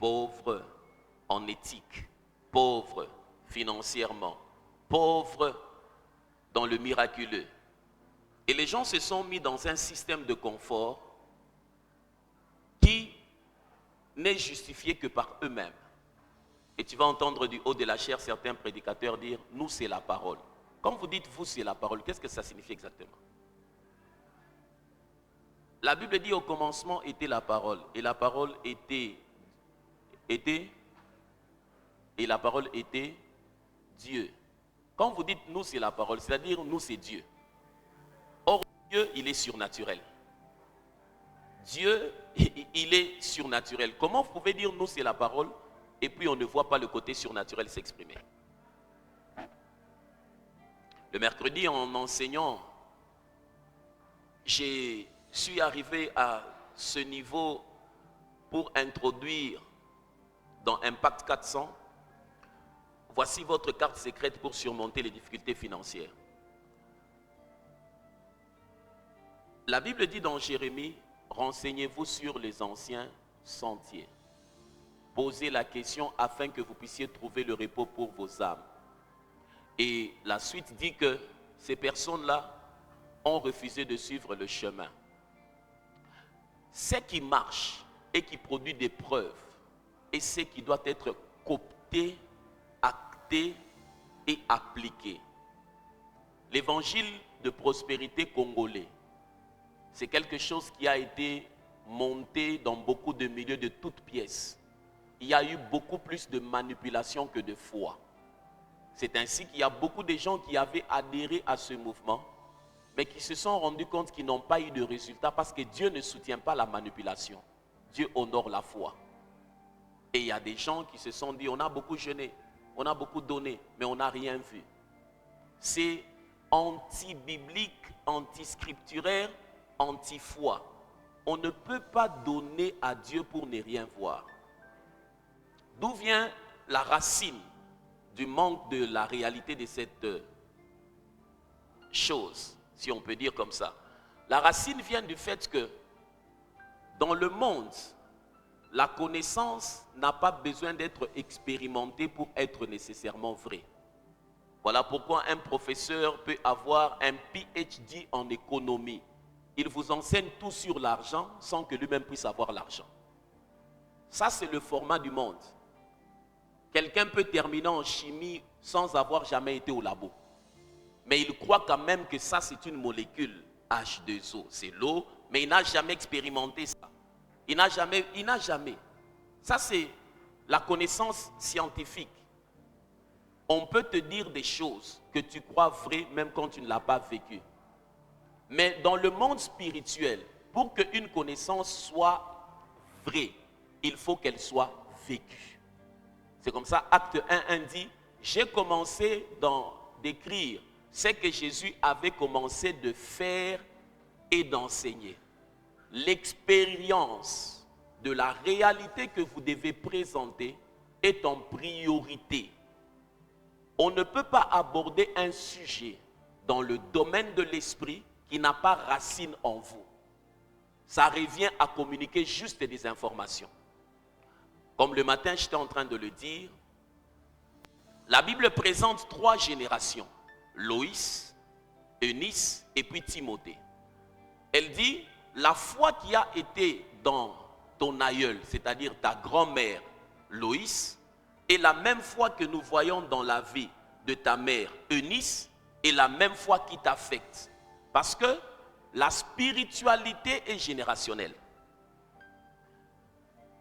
pauvre en éthique, pauvre financièrement, pauvre dans le miraculeux. Et les gens se sont mis dans un système de confort qui n'est justifié que par eux-mêmes. Et tu vas entendre du haut de la chair certains prédicateurs dire « nous c'est la parole ». Quand vous dites « vous c'est la parole », qu'est-ce que ça signifie exactement? La Bible dit au commencement était la parole, et la parole était Dieu. Quand vous dites nous c'est la parole, c'est-à-dire nous c'est Dieu. Or Dieu il est surnaturel. Dieu il est surnaturel. Comment vous pouvez dire nous c'est la parole et puis on ne voit pas le côté surnaturel s'exprimer? Le mercredi en enseignant, je suis arrivé à ce niveau pour introduire dans Impact 400, voici votre carte secrète pour surmonter les difficultés financières. La Bible dit dans Jérémie, renseignez-vous sur les anciens sentiers. Posez la question afin que vous puissiez trouver le repos pour vos âmes. Et la suite dit que ces personnes-là ont refusé de suivre le chemin. Ce qui marche et qui produit des preuves et ce qui doit être coopté, acté et appliqué. L'évangile de prospérité congolais, c'est quelque chose qui a été monté dans beaucoup de milieux de toutes pièces. Il y a eu beaucoup plus de manipulation que de foi. C'est ainsi qu'il y a beaucoup de gens qui avaient adhéré à ce mouvement, mais qui se sont rendus compte qu'ils n'ont pas eu de résultat parce que Dieu ne soutient pas la manipulation. Dieu honore la foi. Et il y a des gens qui se sont dit, on a beaucoup jeûné, on a beaucoup donné, mais on n'a rien vu. C'est anti-biblique, anti-scripturaire, anti-foi. On ne peut pas donner à Dieu pour ne rien voir. D'où vient la racine du manque de la réalité de cette chose, si on peut dire comme ça? La racine vient du fait que dans le monde, la connaissance n'a pas besoin d'être expérimentée pour être nécessairement vraie. Voilà pourquoi un professeur peut avoir un PhD en économie. Il vous enseigne tout sur l'argent sans que lui-même puisse avoir l'argent. Ça, c'est le format du monde. Quelqu'un peut terminer en chimie sans avoir jamais été au labo. Mais il croit quand même que ça, c'est une molécule H2O. C'est l'eau, mais il n'a jamais expérimenté ça. Il n'a jamais. Ça, c'est la connaissance scientifique. On peut te dire des choses que tu crois vraies même quand tu ne l'as pas vécues. Mais dans le monde spirituel, pour qu'une connaissance soit vraie, il faut qu'elle soit vécue. C'est comme ça, Acte 1 dit, j'ai commencé d'écrire ce que Jésus avait commencé de faire et d'enseigner. L'expérience de la réalité que vous devez présenter est en priorité. On ne peut pas aborder un sujet dans le domaine de l'esprit qui n'a pas racine en vous. Ça revient à communiquer juste des informations. Comme le matin, j'étais en train de le dire, la Bible présente 3 générations. Loïs, Eunice et puis Timothée. Elle dit, la foi qui a été dans ton aïeul, c'est-à-dire ta grand-mère Loïs, est la même foi que nous voyons dans la vie de ta mère Eunice, est la même foi qui t'affecte. Parce que la spiritualité est générationnelle.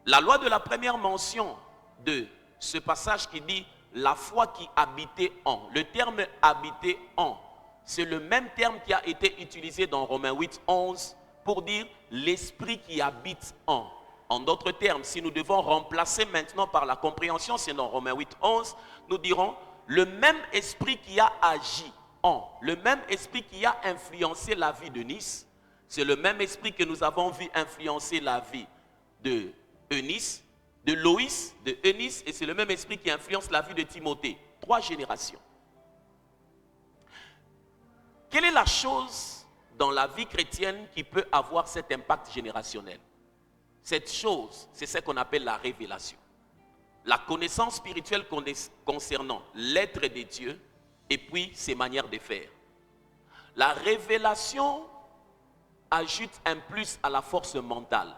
La loi de la première mention de ce passage qui dit la foi qui habitait en. Le terme habiter en, c'est le même terme qui a été utilisé dans Romains 8, 11 pour dire l'esprit qui habite en. En d'autres termes, si nous devons remplacer maintenant par la compréhension, c'est dans Romains 8, 11, nous dirons le même esprit qui a agi en, le même esprit qui a influencé la vie de Nice, c'est le même esprit que nous avons vu influencer la vie de Eunice, de Loïs, de Eunice, et c'est le même esprit qui influence la vie de Timothée. 3 générations. Quelle est la chose dans la vie chrétienne qui peut avoir cet impact générationnel? Cette chose, c'est ce qu'on appelle la révélation. la connaissance spirituelle concernant l'être de Dieu et puis ses manières de faire. La révélation ajoute un plus à la force mentale.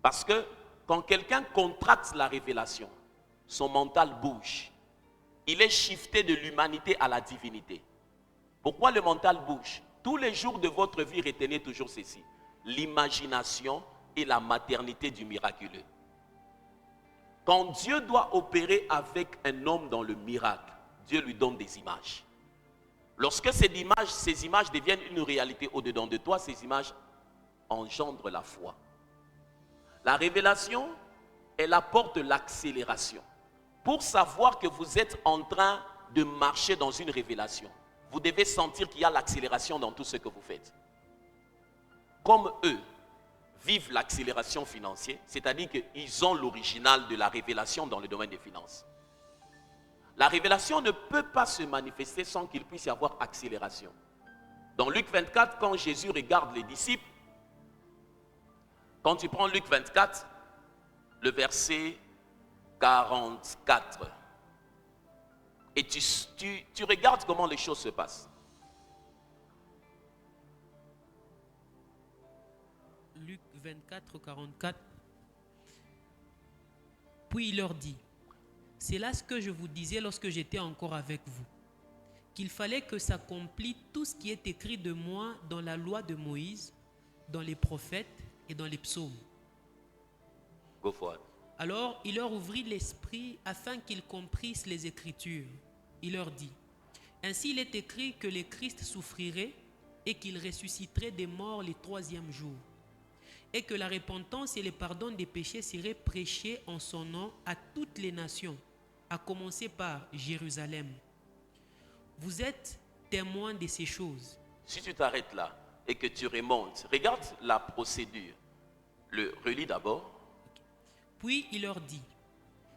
Parce que quand quelqu'un contracte la révélation, son mental bouge. Il est shifté de l'humanité à la divinité. Pourquoi le mental bouge? Tous les jours de votre vie, retenez toujours ceci. L'imagination et la maternité du miraculeux. Quand Dieu doit opérer avec un homme dans le miracle, Dieu lui donne des images. Lorsque ces images deviennent une réalité au-dedans de toi, ces images engendrent la foi. La révélation, elle apporte l'accélération. Pour savoir que vous êtes en train de marcher dans une révélation, vous devez sentir qu'il y a l'accélération dans tout ce que vous faites. Comme eux vivent l'accélération financière, c'est-à-dire qu'ils ont l'original de la révélation dans le domaine des finances. La révélation ne peut pas se manifester sans qu'il puisse y avoir accélération. Dans Luc 24, quand Jésus regarde les disciples, quand tu prends Luc 24, le verset 44, et tu regardes comment les choses se passent. Luc 24, 44. Puis il leur dit, c'est là ce que je vous disais lorsque j'étais encore avec vous, qu'il fallait que s'accomplisse tout ce qui est écrit de moi dans la loi de Moïse, dans les prophètes et dans les psaumes. Go for it. Alors il leur ouvrit l'esprit afin qu'ils comprissent les Écritures. Il leur dit, ainsi il est écrit que le Christ souffrirait et qu'il ressusciterait des morts le troisième jour, et que la repentance et le pardon des péchés seraient prêchés en son nom à toutes les nations, à commencer par Jérusalem. Vous êtes témoins de ces choses. Si tu t'arrêtes là et que tu remontes, regarde la procédure. Le relis d'abord. Puis il leur dit,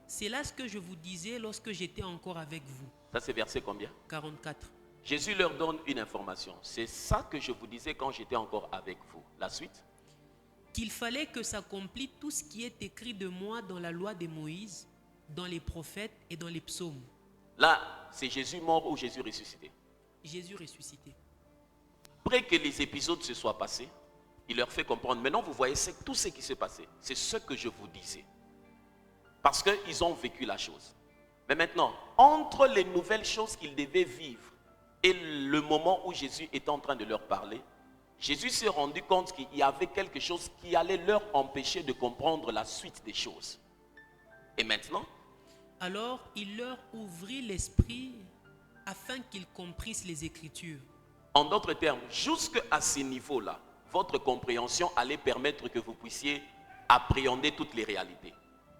c'est là ce que je vous disais lorsque j'étais encore avec vous. Ça c'est verset combien? 44. Jésus leur donne une information. C'est ça que je vous disais quand j'étais encore avec vous. La suite? Qu'il fallait que s'accomplisse tout ce qui est écrit de moi dans la loi de Moïse, dans les prophètes et dans les psaumes. Là, c'est Jésus mort ou Jésus ressuscité? Jésus ressuscité. Après que les épisodes se soient passés, il leur fait comprendre, maintenant vous voyez tout ce qui s'est passé. C'est ce que je vous disais. Parce qu'ils ont vécu la chose. Mais maintenant, entre les nouvelles choses qu'ils devaient vivre et le moment où Jésus était en train de leur parler, Jésus s'est rendu compte qu'il y avait quelque chose qui allait leur empêcher de comprendre la suite des choses. Et maintenant, alors il leur ouvrit l'esprit afin qu'ils comprissent les Écritures. En d'autres termes, jusqu'à ce niveau-là, votre compréhension allait permettre que vous puissiez appréhender toutes les réalités.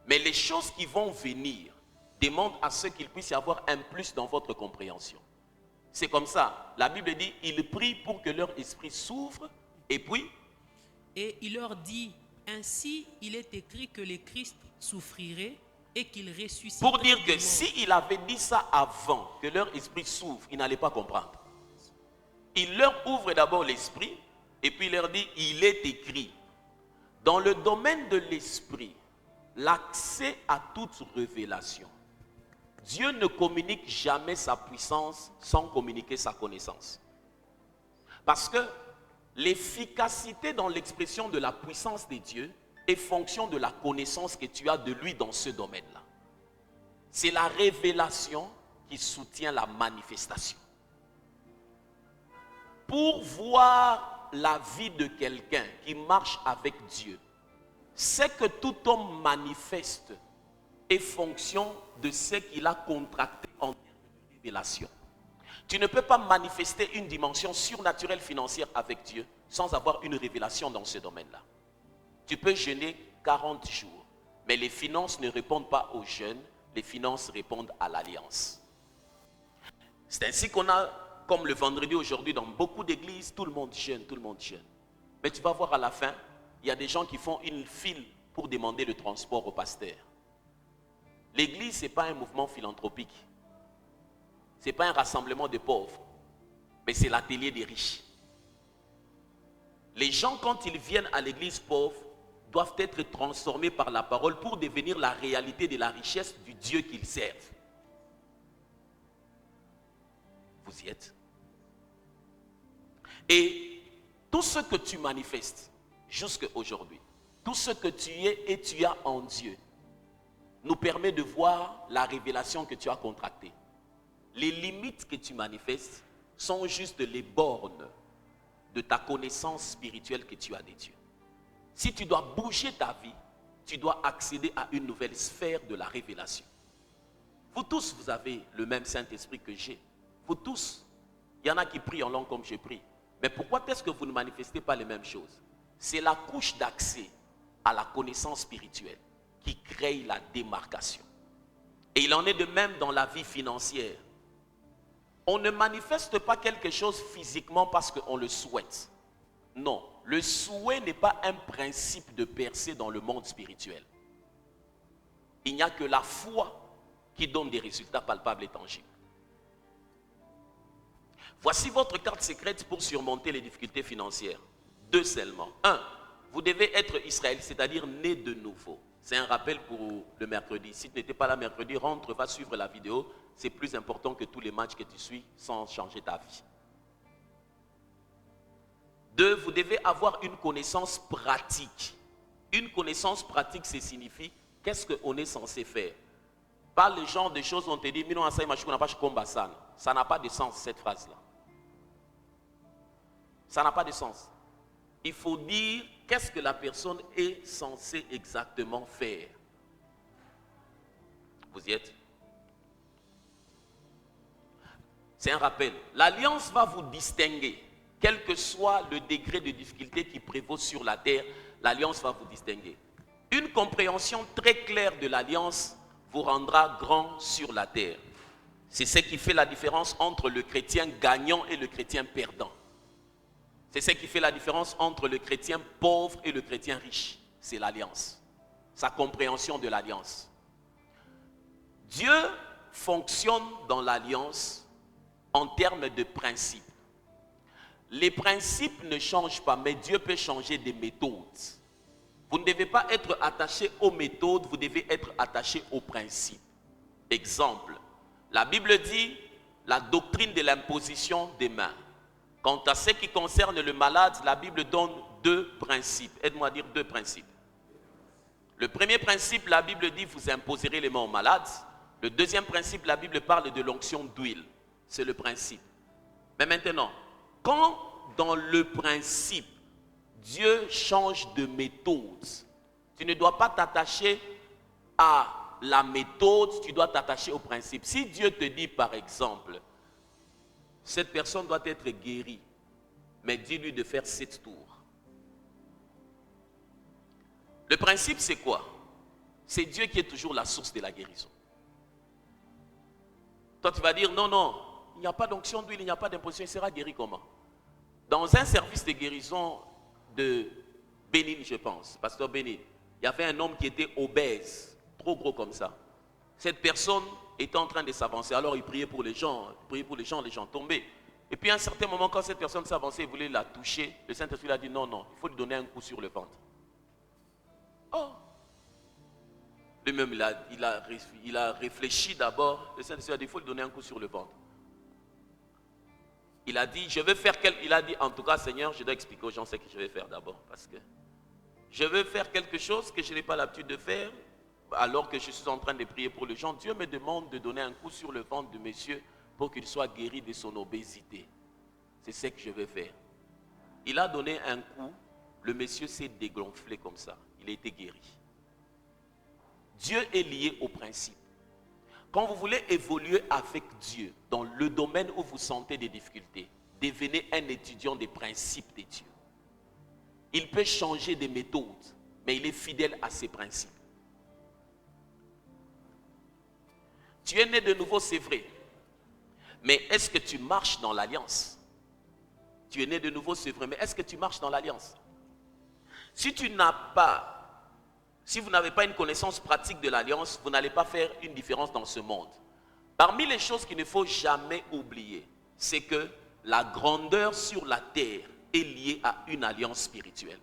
Mais les choses qui vont venir demandent à ce qu'il puisse y avoir un plus dans votre compréhension. C'est comme ça. La Bible dit, il prie pour que leur esprit s'ouvre et puis... Et il leur dit, ainsi il est écrit que le Christ souffrirait et qu'il ressusciterait. Pour dire que s'il avait dit ça avant que leur esprit s'ouvre, ils n'allaient pas comprendre. Il leur ouvre d'abord l'esprit et puis il leur dit, il est écrit. Dans le domaine de l'esprit, l'accès à toute révélation. Dieu ne communique jamais sa puissance sans communiquer sa connaissance. Parce que l'efficacité dans l'expression de la puissance de Dieu est fonction de la connaissance que tu as de lui dans ce domaine-là. C'est la révélation qui soutient la manifestation. Pour voir la vie de quelqu'un qui marche avec Dieu, c'est que tout homme manifeste est fonction de ce qu'il a contracté en termes de révélation. Tu ne peux pas manifester une dimension surnaturelle financière avec Dieu sans avoir une révélation dans ce domaine-là. Tu peux jeûner 40 jours, mais les finances ne répondent pas au jeûne, les finances répondent à l'alliance. C'est ainsi qu'on a, comme le vendredi aujourd'hui, dans beaucoup d'églises, tout le monde jeûne, tout le monde jeûne. Mais tu vas voir à la fin, il y a des gens qui font une file pour demander le transport au pasteur. L'église, ce n'est pas un mouvement philanthropique. Ce n'est pas un rassemblement de pauvres. Mais c'est l'atelier des riches. Les gens, quand ils viennent à l'église pauvre, doivent être transformés par la parole pour devenir la réalité de la richesse du Dieu qu'ils servent. Vous y êtes? Et tout ce que tu manifestes jusqu'à aujourd'hui, tout ce que tu es et tu as en Dieu, nous permet de voir la révélation que tu as contractée. Les limites que tu manifestes sont juste les bornes de ta connaissance spirituelle que tu as de Dieu. Si tu dois bouger ta vie, tu dois accéder à une nouvelle sphère de la révélation. Vous tous, vous avez le même Saint-Esprit que j'ai. Vous tous, il y en a qui prient en langue comme je prie. Mais pourquoi est-ce que vous ne manifestez pas les mêmes choses? C'est la couche d'accès à la connaissance spirituelle qui crée la démarcation. Et il en est de même dans la vie financière. On ne manifeste pas quelque chose physiquement parce qu'on le souhaite. Non, le souhait n'est pas un principe de percée dans le monde spirituel. Il n'y a que la foi qui donne des résultats palpables et tangibles. Voici votre carte secrète pour surmonter les difficultés financières. 2 seulement. 1, vous devez être Israël, c'est-à-dire né de nouveau. C'est un rappel pour le mercredi. Si tu n'étais pas là mercredi, rentre, va suivre la vidéo. C'est plus important que tous les matchs que tu suis sans changer ta vie. 2, vous devez avoir une connaissance pratique. Une connaissance pratique, ça signifie qu'est-ce qu'on est censé faire. Pas le genre de choses où on te dit, ça n'a pas de sens cette phrase-là. Ça n'a pas de sens. Il faut dire qu'est-ce que la personne est censée exactement faire. Vous y êtes? C'est un rappel. L'alliance va vous distinguer. Quel que soit le degré de difficulté qui prévaut sur la terre, l'alliance va vous distinguer. Une compréhension très claire de l'alliance vous rendra grand sur la terre. C'est ce qui fait la différence entre le chrétien gagnant et le chrétien perdant. C'est ce qui fait la différence entre le chrétien pauvre et le chrétien riche. C'est l'alliance. Sa compréhension de l'alliance. Dieu fonctionne dans l'alliance en termes de principes. Les principes ne changent pas, mais Dieu peut changer des méthodes. Vous ne devez pas être attaché aux méthodes, vous devez être attaché aux principes. Exemple, la Bible dit la doctrine de l'imposition des mains. Quant à ce qui concerne le malade, la Bible donne 2 principes. Aide-moi à dire 2 principes. Le premier principe, la Bible dit vous imposerez les mains aux malades. Le deuxième principe, la Bible parle de l'onction d'huile. C'est le principe. Mais maintenant, quand dans le principe, Dieu change de méthode, tu ne dois pas t'attacher à la méthode, tu dois t'attacher au principe. Si Dieu te dit par exemple, cette personne doit être guérie, mais dis-lui de faire 7 tours. Le principe c'est quoi? C'est Dieu qui est toujours la source de la guérison. Toi tu vas dire non, non, il n'y a pas d'onction d'huile, il n'y a pas d'imposition, il sera guéri comment? Dans un service de guérison de Bénin, je pense, pasteur Bénin, il y avait un homme qui était obèse, trop gros comme ça. Cette personne était en train de s'avancer, alors il priait pour les gens, les gens tombaient. Et puis à un certain moment, quand cette personne s'avançait, il voulait la toucher, le Saint-Esprit lui a dit non, non, il faut lui donner un coup sur le ventre. Oh! Lui-même, il a réfléchi d'abord, le Saint-Esprit a dit il faut lui donner un coup sur le ventre. Il a dit, il a dit, en tout cas, Seigneur, je dois expliquer aux gens ce que je vais faire d'abord. Parce que je veux faire quelque chose que je n'ai pas l'habitude de faire, alors que je suis en train de prier pour les gens. Dieu me demande de donner un coup sur le ventre de monsieur pour qu'il soit guéri de son obésité. C'est ce que je vais faire. Il a donné un coup, le monsieur s'est dégonflé comme ça. Il a été guéri. Dieu est lié au principe. Quand vous voulez évoluer avec Dieu dans le domaine où vous sentez des difficultés, devenez un étudiant des principes de Dieu. Il peut changer des méthodes, mais il est fidèle à ses principes. Tu es né de nouveau, c'est vrai. Mais est-ce que tu marches dans l'alliance? Tu es né de nouveau, c'est vrai, mais est-ce que tu marches dans l'alliance? Si vous n'avez pas une connaissance pratique de l'alliance, vous n'allez pas faire une différence dans ce monde. Parmi les choses qu'il ne faut jamais oublier, c'est que la grandeur sur la terre est liée à une alliance spirituelle.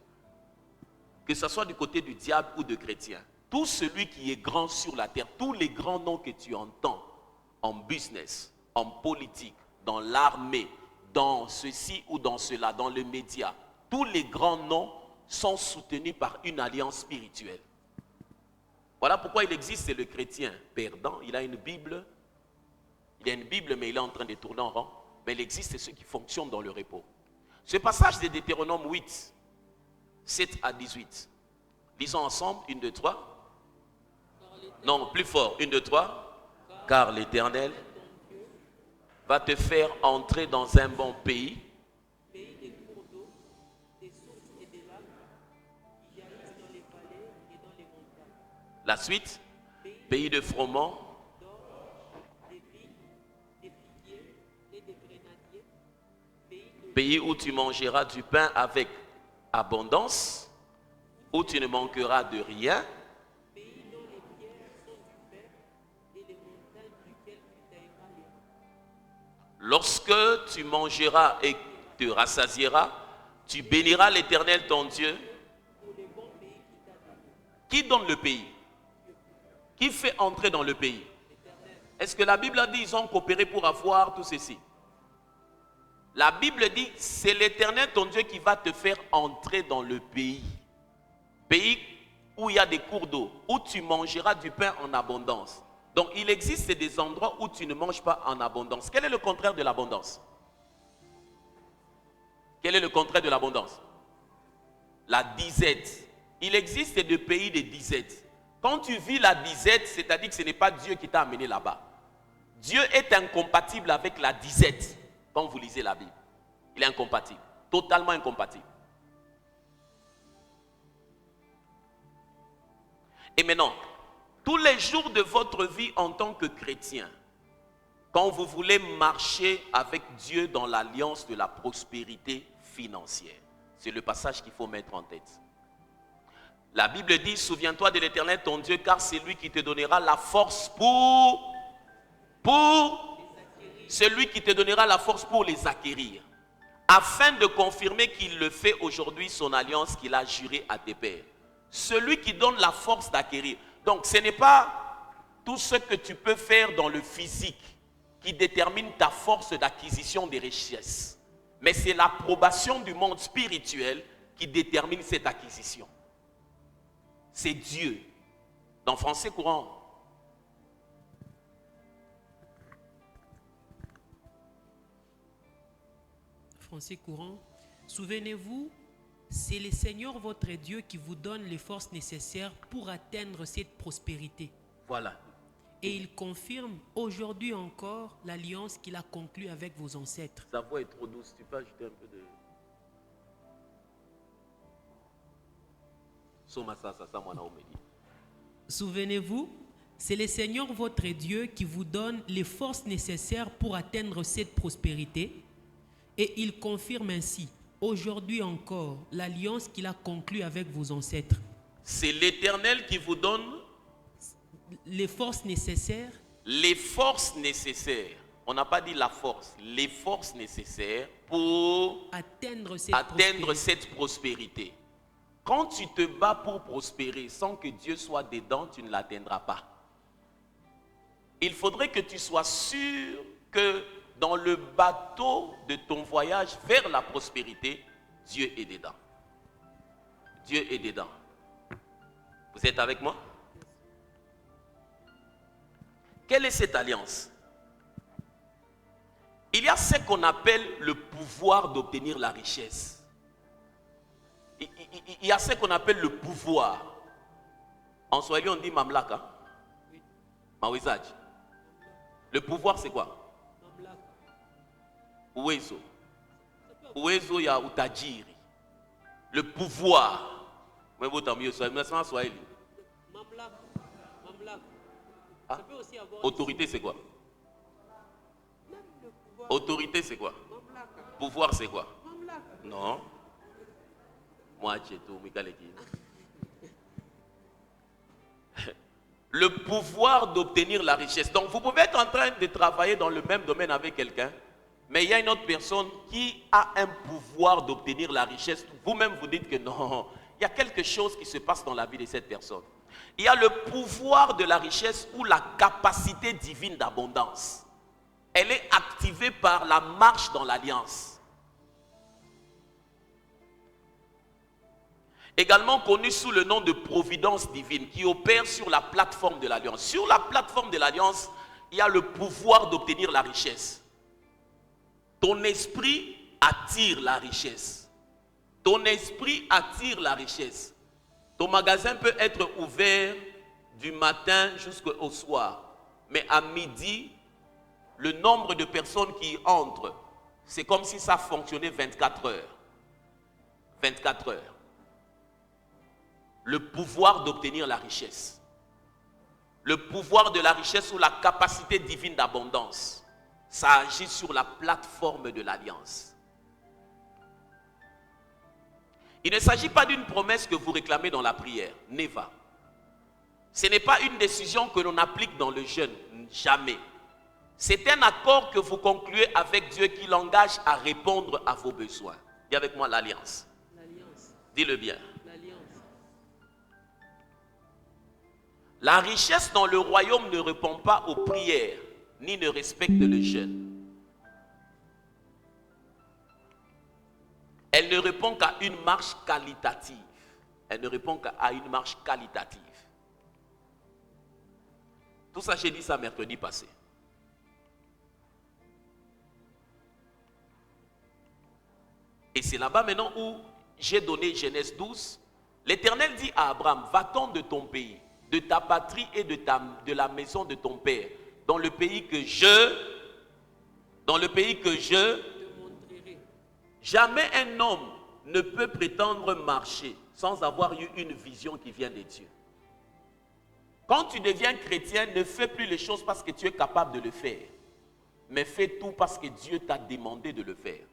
que ce soit du côté du diable ou de chrétien, tout celui qui est grand sur la terre, tous les grands noms que tu entends en business, en politique, dans l'armée, dans ceci ou dans cela, dans les médias, tous les grands noms sont soutenus par une alliance spirituelle. Voilà pourquoi il existe le chrétien perdant, il a une Bible, mais il est en train de tourner en rond, mais il existe ceux qui fonctionnent dans le repos. Ce passage de Deutéronome 8, 7 à 18, lisons ensemble, 1, 2, 3. Non, plus fort, 1, 2, 3. Car l'Éternel va te faire entrer dans un bon pays. Pays des cours d'eau, des sources et des lacs qui jaillissent dans les vallées et dans les montagnes. La suite, pays de froment, Des vignes, des figuiers et des grenadiers. pays où tu mangeras du pain avec abondance, où tu ne manqueras de rien. Pays dont les pierres sont du pain et les montagnes duquel tu tailleras les rocs. Lorsque tu mangeras et te rassasieras, tu béniras l'Éternel ton Dieu. Qui donne le pays? Qui fait entrer dans le pays? Est-ce que la Bible a dit qu'ils ont coopéré pour avoir tout ceci? La Bible dit c'est l'Éternel ton Dieu qui va te faire entrer dans le pays. Pays où il y a des cours d'eau, où tu mangeras du pain en abondance. Donc il existe des endroits où tu ne manges pas en abondance. Quel est le contraire de l'abondance? Quel est le contraire de l'abondance? La disette. Il existe des pays de disette. Quand tu vis la disette, c'est-à-dire que ce n'est pas Dieu qui t'a amené là-bas. Dieu est incompatible avec la disette. Quand vous lisez la Bible, il est incompatible, totalement incompatible. Et maintenant, tous les jours de votre vie en tant que chrétien, quand vous voulez marcher avec Dieu dans l'alliance de la prospérité financière, c'est le passage qu'il faut mettre en tête. La Bible dit, souviens-toi de l'Éternel ton Dieu, car c'est lui qui te donnera la force pour celui qui te donnera la force pour les acquérir, afin de confirmer qu'il le fait aujourd'hui son alliance qu'il a jurée à tes pères. Celui qui donne la force d'acquérir. Donc ce n'est pas tout ce que tu peux faire dans le physique qui détermine ta force d'acquisition des richesses, mais c'est l'approbation du monde spirituel qui détermine cette acquisition. C'est Dieu. Dans français courant, Français courant, souvenez-vous, c'est le Seigneur votre Dieu qui vous donne les forces nécessaires pour atteindre cette prospérité. voilà. Et il confirme aujourd'hui encore l'alliance qu'il a conclue avec vos ancêtres. Sa voix est trop douce, tu peux ajouter un peu de... Souvenez-vous, c'est le Seigneur votre Dieu qui vous donne les forces nécessaires pour atteindre cette prospérité. Et il confirme ainsi, aujourd'hui encore, l'alliance qu'il a conclue avec vos ancêtres. C'est l'Éternel qui vous donne les forces nécessaires. Les forces nécessaires. On n'a pas dit la force. Les forces nécessaires pour atteindre cette prospérité. Quand tu te bats pour prospérer sans que Dieu soit dedans, tu ne l'atteindras pas. Il faudrait que tu sois sûr que dans le bateau de ton voyage vers la prospérité, Dieu est dedans. Dieu est dedans. Vous êtes avec moi? Quelle est cette alliance? Il y a ce qu'on appelle le pouvoir d'obtenir la richesse. Il y a ce qu'on appelle le pouvoir. En swahili, on dit mamlaka. Mawizaj. Le pouvoir, c'est quoi? Uwezo. Uwezo ya utajiri. Le pouvoir. Ah. Autorité, c'est quoi? Autorité, c'est quoi? Pouvoir, c'est quoi? Non. Moi, j'ai tout. Le pouvoir d'obtenir la richesse. Donc, vous pouvez être en train de travailler dans le même domaine avec quelqu'un, mais il y a une autre personne qui a un pouvoir d'obtenir la richesse. Vous-même, vous dites que non, il y a quelque chose qui se passe dans la vie de cette personne. Il y a le pouvoir de la richesse ou la capacité divine d'abondance. Elle est activée par la marche dans l'alliance. Également connue sous le nom de providence divine qui opère sur la plateforme de l'alliance. Sur la plateforme de l'alliance, il y a le pouvoir d'obtenir la richesse. Ton esprit attire la richesse. Ton esprit attire la richesse. Ton magasin peut être ouvert du matin jusqu'au soir. Mais à midi, le nombre de personnes qui entrent, c'est comme si ça fonctionnait 24 heures. 24 heures. Le pouvoir d'obtenir la richesse. Le pouvoir de la richesse ou la capacité divine d'abondance. Ça agit sur la plateforme de l'alliance. Il ne s'agit pas d'une promesse que vous réclamez dans la prière. Never. Ce n'est pas une décision que l'on applique dans le jeûne. Jamais. C'est un accord que vous concluez avec Dieu qui l'engage à répondre à vos besoins. Dis avec moi l'alliance. L'alliance. Dis-le bien. L'alliance. La richesse dans le royaume ne répond pas aux prières, ni ne respecte le jeûne. Elle ne répond qu'à une marche qualitative. Elle ne répond qu'à une marche qualitative. Tout ça, j'ai dit ça mercredi passé. Et c'est là-bas maintenant où j'ai donné Genèse 12. L'Éternel dit à Abraham, va-t'en de ton pays, de ta patrie et de la maison de ton père, dans le pays que je Te montrerai. Jamais un homme ne peut prétendre marcher sans avoir eu une vision qui vient de Dieu. Quand tu deviens chrétien, ne fais plus les choses parce que tu es capable de le faire, mais fais tout parce que Dieu t'a demandé de le faire.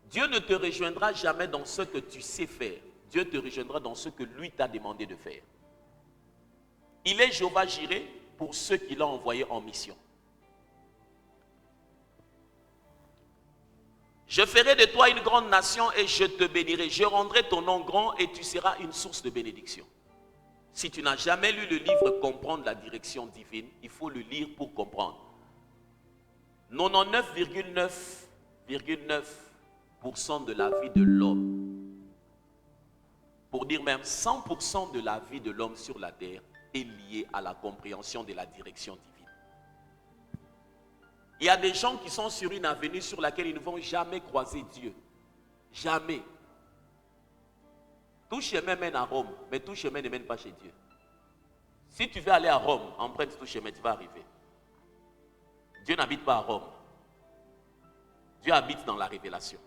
Dieu ne te rejoindra jamais dans ce que tu sais faire. Dieu te rejoindra dans ce que lui t'a demandé de faire. Il est Jéhovah Jireh pour ceux qu'il a envoyés en mission. Je ferai de toi une grande nation et je te bénirai. Je rendrai ton nom grand et tu seras une source de bénédiction. Si tu n'as jamais lu le livre Comprendre la direction divine, il faut le lire pour comprendre. 99,9% de la vie de l'homme, pour dire même 100% de la vie de l'homme sur la terre est liée à la compréhension de la direction divine. Il y a des gens qui sont sur une avenue sur laquelle ils ne vont jamais croiser Dieu. Jamais. Tout chemin mène à Rome, mais tout chemin ne mène pas chez Dieu. Si tu veux aller à Rome, emprunte tout chemin, tu vas arriver. Dieu n'habite pas à Rome. Dieu habite dans la révélation.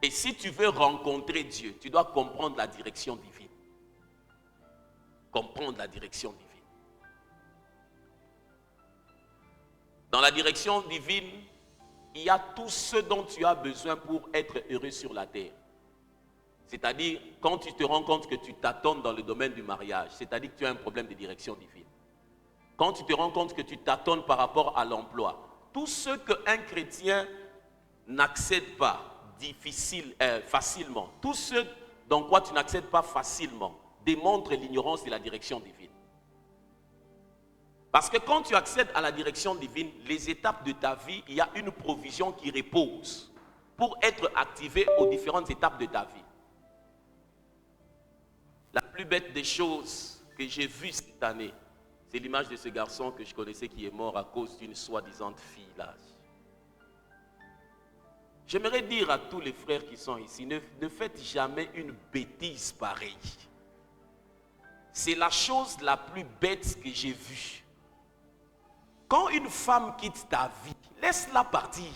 Et si tu veux rencontrer Dieu, tu dois comprendre la direction divine. Comprendre la direction divine. Dans la direction divine, il y a tout ce dont tu as besoin pour être heureux sur la terre. C'est-à-dire, quand tu te rends compte que tu tâtonnes dans le domaine du mariage, c'est-à-dire que tu as un problème de direction divine. Quand tu te rends compte que tu tâtonnes par rapport à l'emploi, tout ce qu'un chrétien n'accède pas facilement, tout ce dans quoi tu n'accèdes pas facilement, démontre l'ignorance de la direction divine. Parce que quand tu accèdes à la direction divine, les étapes de ta vie, il y a une provision qui repose pour être activée aux différentes étapes de ta vie. La plus bête des choses que j'ai vues cette année, c'est l'image de ce garçon que je connaissais qui est mort à cause d'une soi-disant fille là. J'aimerais dire à tous les frères qui sont ici, ne faites jamais une bêtise pareille. C'est la chose la plus bête que j'ai vue. Quand une femme quitte ta vie, laisse-la partir.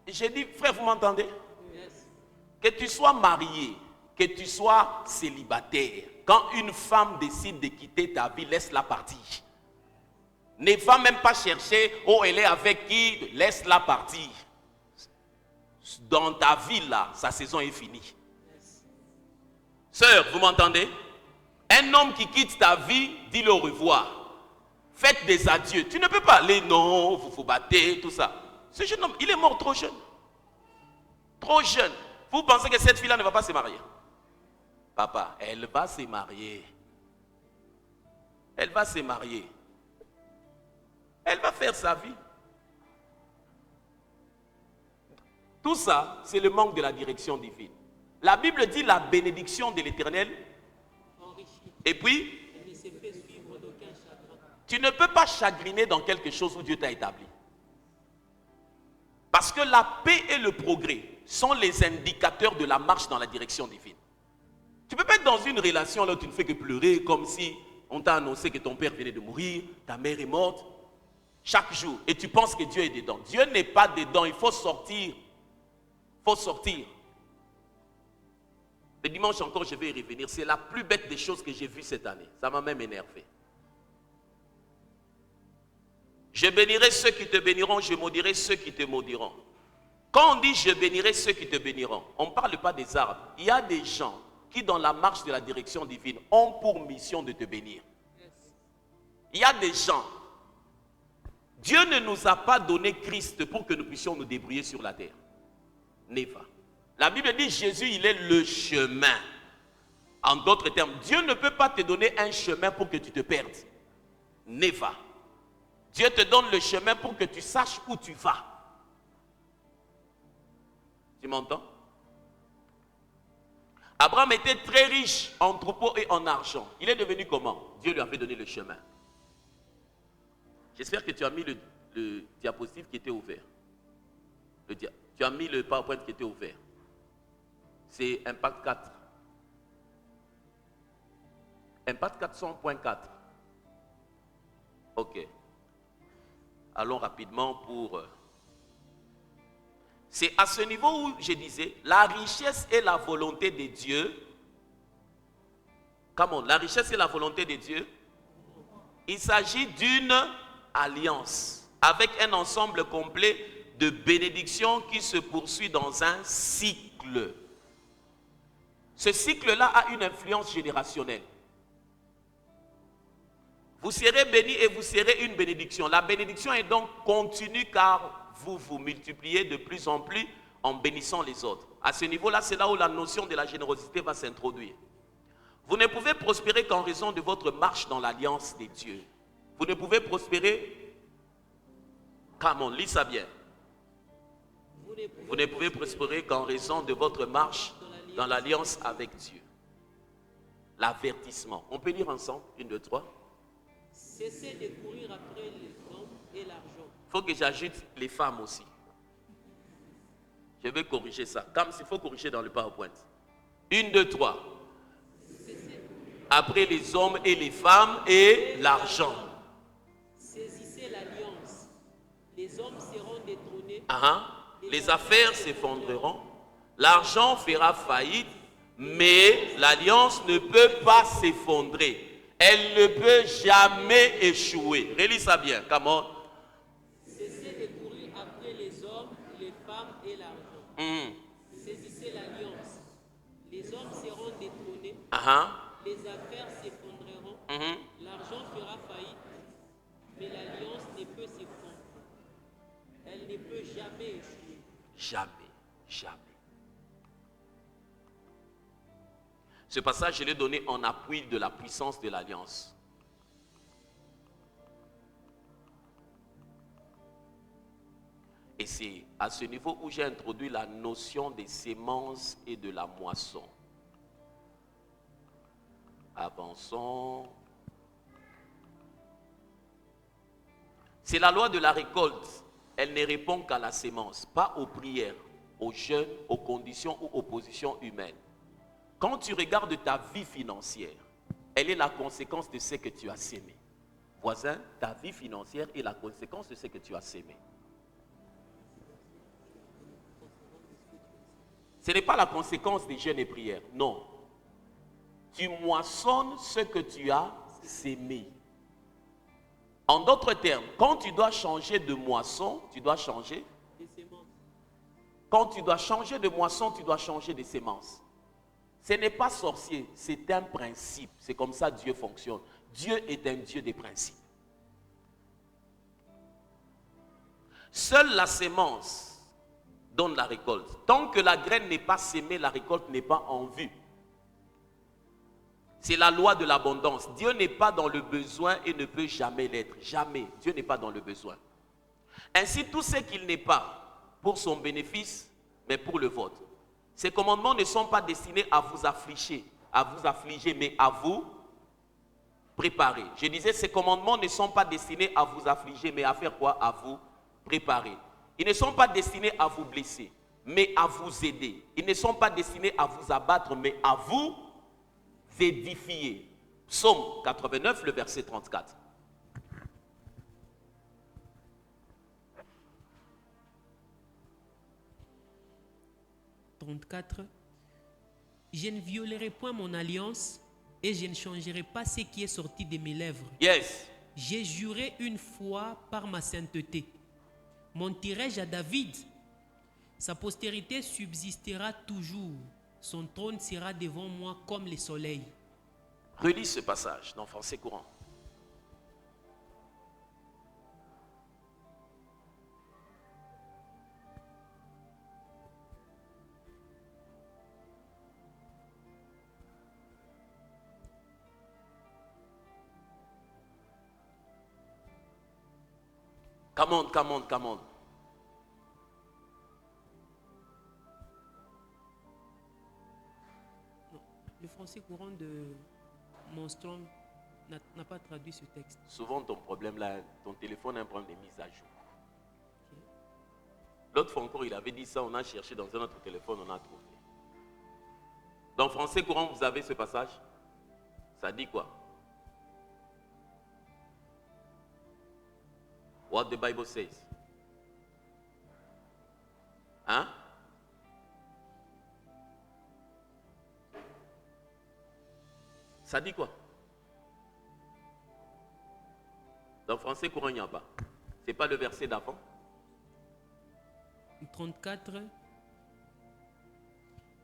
J'ai dit, frère, vous m'entendez? Yes. Que tu sois marié, que tu sois célibataire, quand une femme décide de quitter ta vie, laisse-la partir. Ne va même pas chercher, oh, elle est avec qui, laisse-la partir. Dans ta vie là, sa saison est finie. Yes. Sœur, vous m'entendez? Un homme qui quitte ta vie, dis-le au revoir. Faites des adieux. Tu ne peux pas aller, non, vous vous battez, tout ça. Ce jeune homme, il est mort trop jeune. Trop jeune. Vous pensez que cette fille-là ne va pas se marier? Papa, elle va se marier. Elle va se marier. Elle va faire sa vie. Tout ça, c'est le manque de la direction divine. La Bible dit la bénédiction de l'Éternel. Et puis, tu ne peux pas chagriner dans quelque chose où Dieu t'a établi. Parce que la paix et le progrès sont les indicateurs de la marche dans la direction divine. Tu ne peux pas être dans une relation là où tu ne fais que pleurer comme si on t'a annoncé que ton père venait de mourir, ta mère est morte, chaque jour, et tu penses que Dieu est dedans. Dieu n'est pas dedans, il faut sortir. Il faut sortir. Le dimanche encore, je vais y revenir. C'est la plus bête des choses que j'ai vues cette année. Ça m'a même énervé. Je bénirai ceux qui te béniront, je maudirai ceux qui te maudiront. Quand on dit je bénirai ceux qui te béniront, on ne parle pas des arbres. Il y a des gens qui, dans la marche de la direction divine, ont pour mission de te bénir. Il y a des gens. Dieu ne nous a pas donné Christ pour que nous puissions nous débrouiller sur la terre. Neva. La Bible dit Jésus, il est le chemin. En d'autres termes, Dieu ne peut pas te donner un chemin pour que tu te perdes. Neva. Dieu te donne le chemin pour que tu saches où tu vas. Tu m'entends? Abraham était très riche en troupeaux et en argent. Il est devenu comment? Dieu lui avait donné le chemin. J'espère que tu as mis le diapositive qui était ouvert. Tu as mis le PowerPoint qui était ouvert. C'est Impact 4. Impact 400.4. Ok. Allons rapidement pour... C'est à ce niveau où je disais, la richesse et la volonté de Dieu. Comment? La richesse et la volonté de Dieu. Il s'agit d'une alliance avec un ensemble complet de bénédictions qui se poursuit dans un cycle. Ce cycle-là a une influence générationnelle. Vous serez bénis et vous serez une bénédiction. La bénédiction est donc continue car vous vous multipliez de plus en plus en bénissant les autres. À ce niveau-là, c'est là où la notion de la générosité va s'introduire. Vous ne pouvez prospérer qu'en raison de votre marche dans l'alliance des dieux. Vous ne pouvez prospérer... Come on, lis ça bien. Vous ne pouvez prospérer qu'en raison de votre marche dans l'alliance avec Dieu. L'avertissement. On peut lire ensemble, 1, 2, 3. Cessez de courir après les hommes et l'argent. Il faut que j'ajoute les femmes aussi. Je vais corriger ça. Comme il faut corriger dans le PowerPoint. 1, 2, 3. Après les hommes et les femmes et l'argent. Saisissez l'alliance. Les hommes seront détrônés. Les affaires s'effondreront. L'argent fera faillite. Mais l'alliance ne peut pas s'effondrer. Elle ne peut jamais échouer. Relis ça bien. Come on. Cessez de courir après les hommes, les femmes et l'argent. Saisissez l'alliance. Les hommes seront détrônés. Les affaires s'effondreront. L'argent fera faillite. Mais l'alliance ne peut s'effondrer. Elle ne peut jamais échouer. Jamais, jamais. Ce passage, je l'ai donné en appui de la puissance de l'alliance. Et c'est à ce niveau où j'ai introduit la notion des semences et de la moisson. Avançons. C'est la loi de la récolte. Elle ne répond qu'à la sémence, pas aux prières, aux jeûnes, aux conditions ou aux positions humaines. Quand tu regardes ta vie financière, elle est la conséquence de ce que tu as sémé. Voisin, ta vie financière est la conséquence de ce que tu as sémé. Ce n'est pas la conséquence des jeûnes et prières, non. Tu moissonnes ce que tu as sémé. En d'autres termes, quand tu dois changer de moisson, tu dois changer des semences. Quand tu dois changer de moisson, tu dois changer de semences. Ce n'est pas sorcier, c'est un principe. C'est comme ça que Dieu fonctionne. Dieu est un Dieu des principes. Seule la sémence donne la récolte. Tant que la graine n'est pas sémée, la récolte n'est pas en vue. C'est la loi de l'abondance. Dieu n'est pas dans le besoin et ne peut jamais l'être. Jamais. Dieu n'est pas dans le besoin. Ainsi, tout ce qu'il n'est pas pour son bénéfice, mais pour le vôtre. Ces commandements ne sont pas destinés à vous affliger, mais à vous préparer. Je disais, ces commandements ne sont pas destinés à vous affliger, mais à faire quoi? À vous préparer. Ils ne sont pas destinés à vous blesser, mais à vous aider. Ils ne sont pas destinés à vous abattre, mais à vous édifier. Psaume 89, le verset 34. Je ne violerai point mon alliance et je ne changerai pas ce qui est sorti de mes lèvres. Yes. J'ai juré une fois par ma sainteté. Monterai-je à David? Sa postérité subsistera toujours. Son trône sera devant moi comme le soleil. Relis ce passage dans Français courant. Come on, come on, come on. Le français courant de Monstrom n'a pas traduit ce texte. Souvent, ton problème là, ton téléphone a un problème de mise à jour. Okay. L'autre fois encore, il avait dit ça, on a cherché dans un autre téléphone, on a trouvé. Dans Français courant, vous avez ce passage? Ça dit quoi? What the Bible says. Hein? Ça dit quoi? Dans Français courant, il n'y a pas. Ce n'est pas le verset d'avant. 34.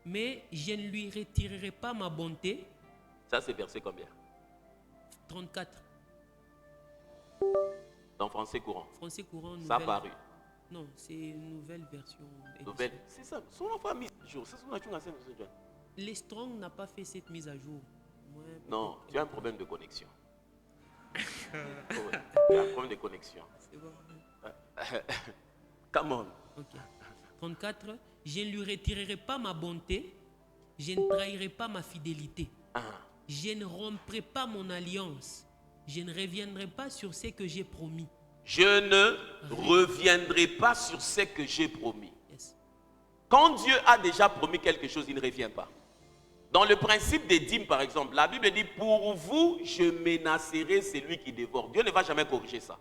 Mais je ne lui retirerai pas ma bonté. Ça, c'est verset combien? 34. Dans Français courant. Français courant, nouvelle. Ça a paru. Non, c'est une nouvelle version. Nouvelle. C'est ça. Son enfant a mis à jour. C'est ce qu'on a dit. Les Strong n'a pas fait cette mise à jour. Non, tu as un problème de connexion. Tu as un problème de connexion. C'est bon. Come on. Ok. 34. Je ne lui retirerai pas ma bonté. Je ne trahirai pas ma fidélité. Je ne romprai pas mon alliance. Je ne reviendrai pas sur ce que j'ai promis. Je ne reviendrai pas sur ce que j'ai promis. Yes. Quand Dieu a déjà promis quelque chose, il ne revient pas. Dans le principe des dîmes, par exemple, la Bible dit, pour vous, je menacerai celui qui dévore. Dieu ne va jamais corriger ça.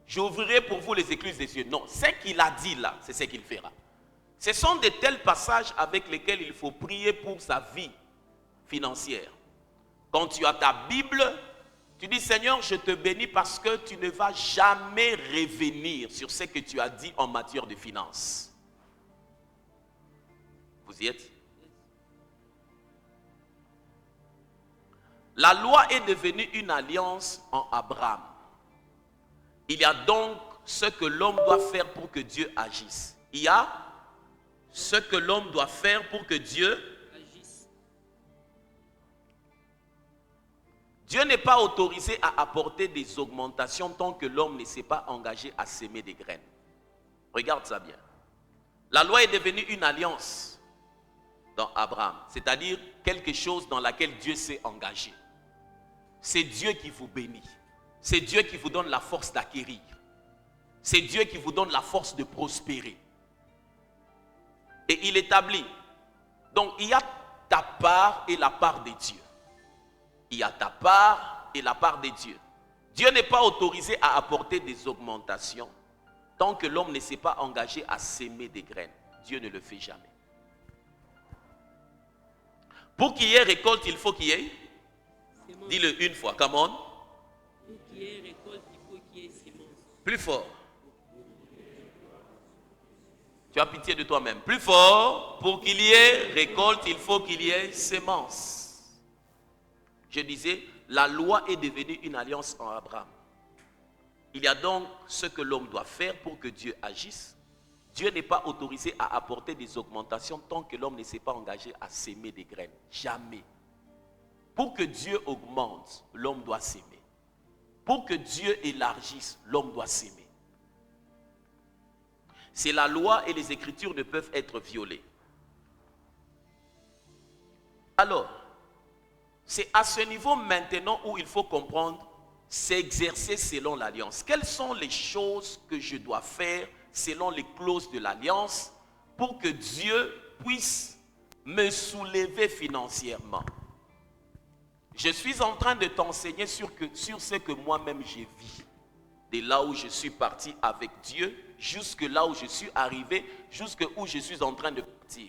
J'ouvrirai pour vous les écluses des cieux. Non, ce qu'il a dit là, c'est ce qu'il fera. Ce sont de tels passages avec lesquels il faut prier pour sa vie financière. Quand tu as ta Bible, tu dis, Seigneur, je te bénis parce que tu ne vas jamais revenir sur ce que tu as dit en matière de finances. Vous y êtes? La loi est devenue une alliance en Abraham. Il y a donc ce que l'homme doit faire pour que Dieu agisse. Il y a ce que l'homme doit faire pour que Dieu agisse. Dieu n'est pas autorisé à apporter des augmentations tant que l'homme ne s'est pas engagé à s'aimer des graines. Regarde ça bien. La loi est devenue une alliance dans Abraham, c'est-à-dire quelque chose dans laquelle Dieu s'est engagé. C'est Dieu qui vous bénit. C'est Dieu qui vous donne la force d'acquérir. C'est Dieu qui vous donne la force de prospérer. Et il établit. Donc il y a ta part et la part des dieux. Il y a ta part et la part des dieux. Dieu n'est pas autorisé à apporter des augmentations tant que l'homme ne s'est pas engagé à s'aimer des graines. Dieu ne le fait jamais. Pour qu'il y ait récolte, il faut qu'il y ait. Dis-le une fois, come on. Pour qu'il y ait récolte, il faut qu'il y ait sémence. Plus fort. Tu as pitié de toi-même. Plus fort. Pour qu'il y ait récolte, il faut qu'il y ait sémence. Je disais, la loi est devenue une alliance en Abraham. Il y a donc ce que l'homme doit faire pour que Dieu agisse. Dieu n'est pas autorisé à apporter des augmentations tant que l'homme ne s'est pas engagé à s'aimer des graines. Jamais. Pour que Dieu augmente, l'homme doit s'aimer. Pour que Dieu élargisse, l'homme doit s'aimer. C'est la loi et les Écritures ne peuvent être violées. Alors, c'est à ce niveau maintenant où il faut comprendre, s'exercer selon l'alliance. Quelles sont les choses que je dois faire selon les clauses de l'alliance pour que Dieu puisse me soulever financièrement? Je suis en train de t'enseigner sur ce que moi-même j'ai vu. De là où je suis parti avec Dieu, jusque là où je suis arrivé, jusque où je suis en train de partir.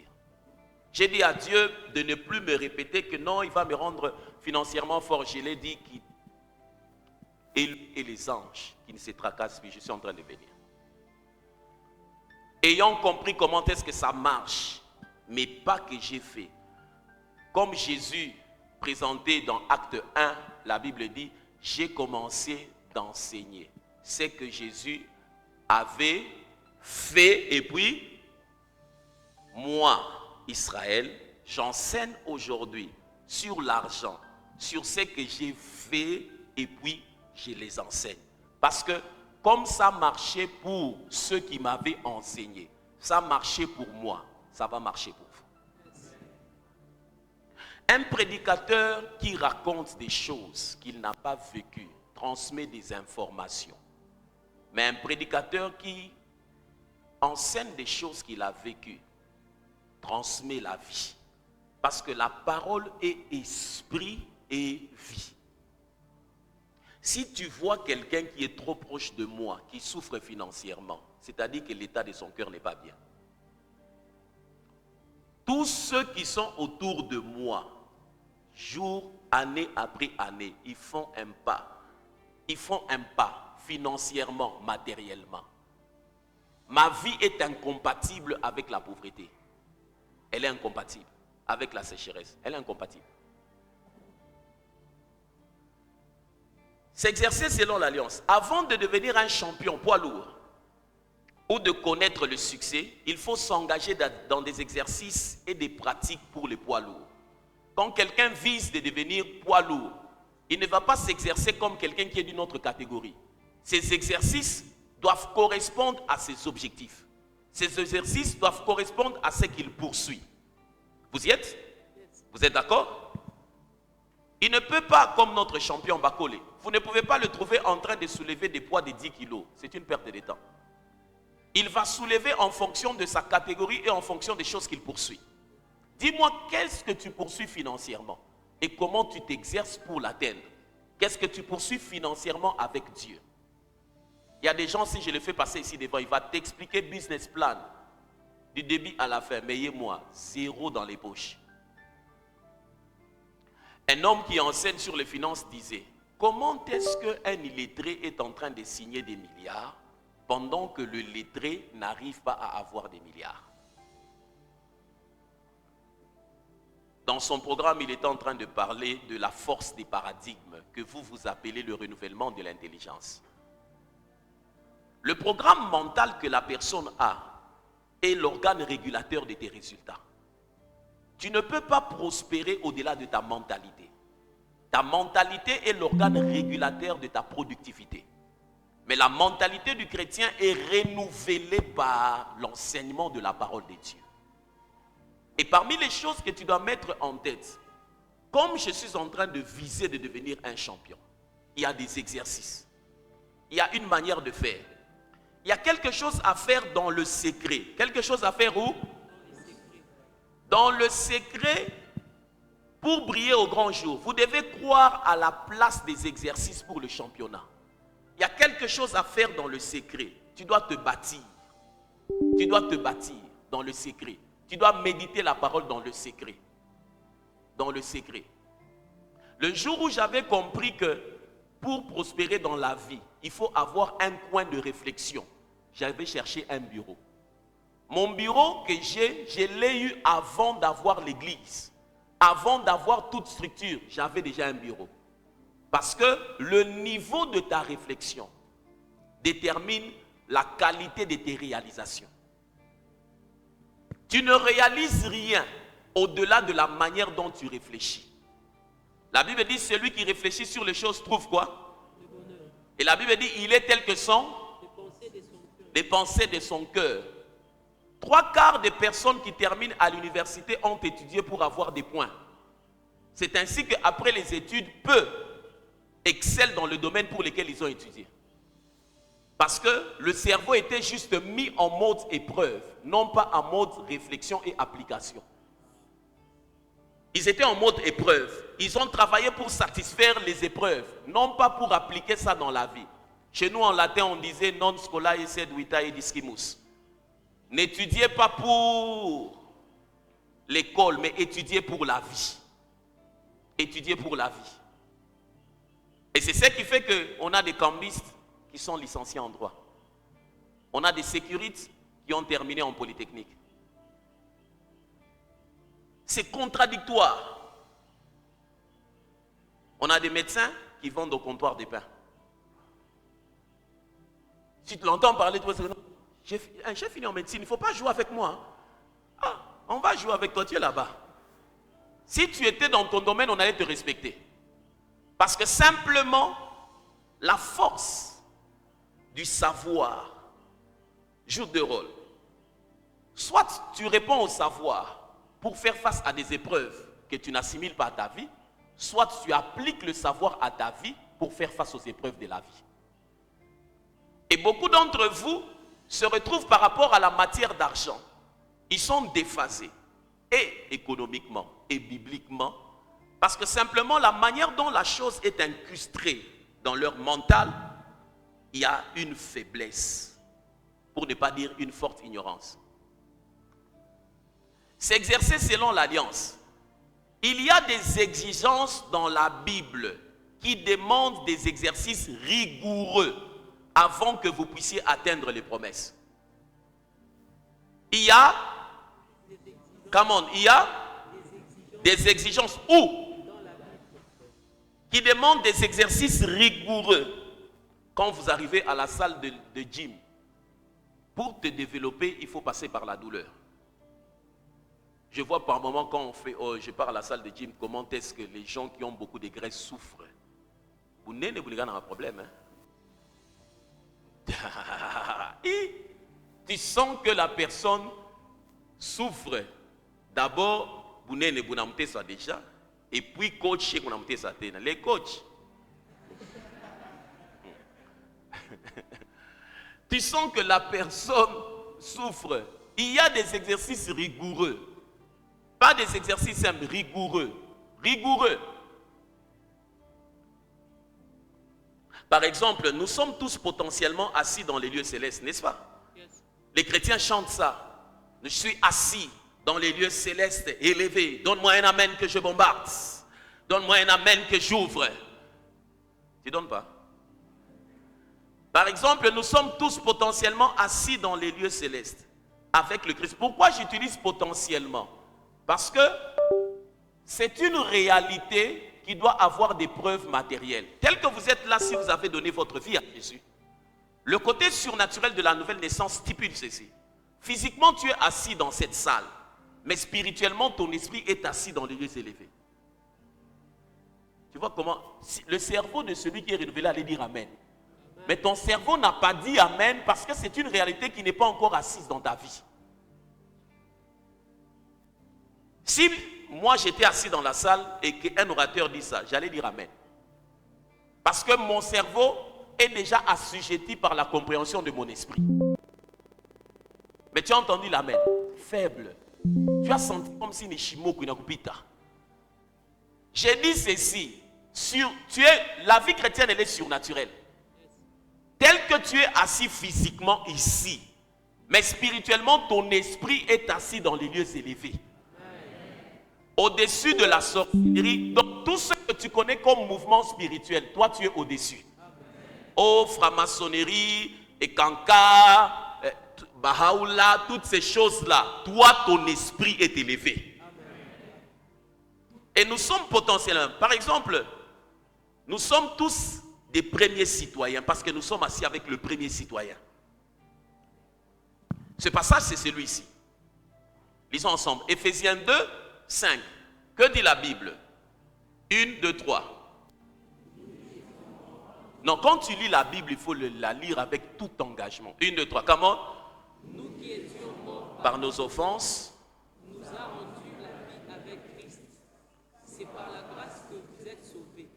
J'ai dit à Dieu de ne plus me répéter que non, il va me rendre financièrement fort. Je l'ai dit et les anges qui ne se tracassent plus, je suis en train de venir. Ayant compris comment est-ce que ça marche, mais pas que j'ai fait. Comme Jésus présenté dans Acte 1, la Bible dit, j'ai commencé d'enseigner. C'est que Jésus avait fait et puis, moi, Israël, j'enseigne aujourd'hui sur l'argent, sur ce que j'ai fait et puis je les enseigne. Parce que comme ça marchait pour ceux qui m'avaient enseigné, ça marchait pour moi, ça va marcher pour vous. Un prédicateur qui raconte des choses qu'il n'a pas vécues transmet des informations. Mais un prédicateur qui enseigne des choses qu'il a vécues transmet la vie. Parce que la parole est esprit et vie. Si tu vois quelqu'un qui est trop proche de moi, qui souffre financièrement, c'est-à-dire que l'état de son cœur n'est pas bien. Tous ceux qui sont autour de moi, jour, année après année, ils font un pas. Ils font un pas financièrement, matériellement. Ma vie est incompatible avec la pauvreté. Elle est incompatible avec la sécheresse. Elle est incompatible. S'exercer selon l'alliance. Avant de devenir un champion poids lourd ou de connaître le succès, il faut s'engager dans des exercices et des pratiques pour les poids lourds. Quand quelqu'un vise de devenir poids lourd, il ne va pas s'exercer comme quelqu'un qui est d'une autre catégorie. Ces exercices doivent correspondre à ses objectifs. Ces exercices doivent correspondre à ce qu'il poursuit. Vous y êtes? Vous êtes d'accord? Il ne peut pas, comme notre champion Bakole, vous ne pouvez pas le trouver en train de soulever des poids de 10 kilos. C'est une perte de temps. Il va soulever en fonction de sa catégorie et en fonction des choses qu'il poursuit. Dis-moi, qu'est-ce que tu poursuis financièrement et comment tu t'exerces pour l'atteindre? Qu'est-ce que tu poursuis financièrement avec Dieu? Il y a des gens, si je le fais passer ici devant, il va t'expliquer business plan du début à la fin. Mais moi, zéro dans les poches. Un homme qui enseigne sur les finances disait, comment est-ce qu'un illettré est en train de signer des milliards pendant que le lettré n'arrive pas à avoir des milliards? Dans son programme, il était en train de parler de la force des paradigmes que vous appelez le renouvellement de l'intelligence. Le programme mental que la personne a est l'organe régulateur de tes résultats. Tu ne peux pas prospérer au-delà de ta mentalité. Ta mentalité est l'organe régulateur de ta productivité. Mais la mentalité du chrétien est renouvelée par l'enseignement de la parole de Dieu. Et parmi les choses que tu dois mettre en tête, comme je suis en train de viser de devenir un champion, il y a des exercices. Il y a une manière de faire. Il y a quelque chose à faire dans le secret. Quelque chose à faire où? Dans le secret, pour briller au grand jour, vous devez croire à la place des exercices pour le championnat. Il y a quelque chose à faire dans le secret. Tu dois te bâtir. Tu dois te bâtir dans le secret. Tu dois méditer la parole dans le secret. Dans le secret. Le jour où j'avais compris que pour prospérer dans la vie, il faut avoir un coin de réflexion, j'avais cherché un bureau. Mon bureau que j'ai, je l'ai eu avant d'avoir l'église. Avant d'avoir toute structure, j'avais déjà un bureau. Parce que le niveau de ta réflexion détermine la qualité de tes réalisations. Tu ne réalises rien au-delà de la manière dont tu réfléchis. La Bible dit, celui qui réfléchit sur les choses trouve quoi? Et la Bible dit, il est tel que sont les pensées de son cœur. 3/4 des personnes qui terminent à l'université ont étudié pour avoir des points. C'est ainsi qu'après les études, peu excellent dans le domaine pour lequel ils ont étudié. Parce que le cerveau était juste mis en mode épreuve, non pas en mode réflexion et application. Ils étaient en mode épreuve. Ils ont travaillé pour satisfaire les épreuves, non pas pour appliquer ça dans la vie. Chez nous en latin, on disait non scolae sed vitae discimus. N'étudiez pas pour l'école, mais étudiez pour la vie. Étudiez pour la vie. Et c'est ce qui fait qu'on a des cambistes qui sont licenciés en droit. On a des sécurités qui ont terminé en polytechnique. C'est contradictoire. On a des médecins qui vendent au comptoir des pains. Si tu l'entends parler, toi, j'ai fini en médecine, il ne faut pas jouer avec moi. Ah, on va jouer avec toi, tu es là-bas. Si tu étais dans ton domaine, on allait te respecter. Parce que simplement, la force du savoir joue deux rôles. Soit tu réponds au savoir pour faire face à des épreuves que tu n'assimiles pas à ta vie, soit tu appliques le savoir à ta vie pour faire face aux épreuves de la vie. Et beaucoup d'entre vous se retrouvent par rapport à la matière d'argent. Ils sont déphasés, et économiquement, et bibliquement, parce que simplement la manière dont la chose est incrustée dans leur mental, il y a une faiblesse, pour ne pas dire une forte ignorance. C'est exercé selon l'alliance. Il y a des exigences dans la Bible qui demandent des exercices rigoureux avant que vous puissiez atteindre les promesses. Il y a des exigences qui demandent des exercices rigoureux quand vous arrivez à la salle de gym. Pour te développer, il faut passer par la douleur. Je vois par moments quand je pars à la salle de gym, comment est-ce que les gens qui ont beaucoup de graisse souffrent. Vous n'avez pas un problème. Et tu sens que la personne souffre. D'abord, vous n'avez pas ça déjà. Et puis, coach, vous n'avez pas ça. Les coachs. Tu sens que la personne souffre. Il y a des exercices rigoureux. Pas des exercices simples, rigoureux. Rigoureux. Par exemple, nous sommes tous potentiellement assis dans les lieux célestes, n'est-ce pas? Yes. Les chrétiens chantent ça. Je suis assis dans les lieux célestes élevés. Donne-moi un amen que je bombarde. Donne-moi un amen que j'ouvre. Tu ne donnes pas? Par exemple, nous sommes tous potentiellement assis dans les lieux célestes avec le Christ. Pourquoi j'utilise potentiellement? Parce que c'est une réalité qui doit avoir des preuves matérielles. Tel que vous êtes là, si vous avez donné votre vie à Jésus. Le côté surnaturel de la nouvelle naissance stipule ceci. Physiquement, tu es assis dans cette salle, mais spirituellement, ton esprit est assis dans les lieux élevés. Tu vois comment le cerveau de celui qui est renouvelé allait dire Amen. Mais ton cerveau n'a pas dit Amen parce que c'est une réalité qui n'est pas encore assise dans ta vie. Si moi j'étais assis dans la salle et qu'un orateur dit ça, j'allais dire Amen. Parce que mon cerveau est déjà assujetti par la compréhension de mon esprit. Mais tu as entendu l'Amen. Faible. Tu as senti comme si Nishimoku Inakupita. J'ai dit ceci. La vie chrétienne, elle est surnaturelle. Tel que tu es assis physiquement ici, mais spirituellement, ton esprit est assis dans les lieux élevés. Au-dessus de la sorcellerie, donc tout ce que tu connais comme mouvement spirituel, toi tu es au-dessus. Oh, franc-maçonnerie, Ekanka, Bahá'u'lláh, toutes ces choses-là, toi ton esprit est élevé. Et nous sommes potentiellement, par exemple, nous sommes tous des premiers citoyens parce que nous sommes assis avec le premier citoyen. Ce passage, c'est celui-ci. Lisons ensemble. Éphésiens 2, 5. Que dit la Bible? 1, 2, 3. Non, quand tu lis la Bible, il faut la lire avec tout engagement. 1, 2, 3. Comment? Nous qui étions morts Par nos offenses. nous a rendu la vie avec Christ. C'est par la grâce que vous êtes sauvés.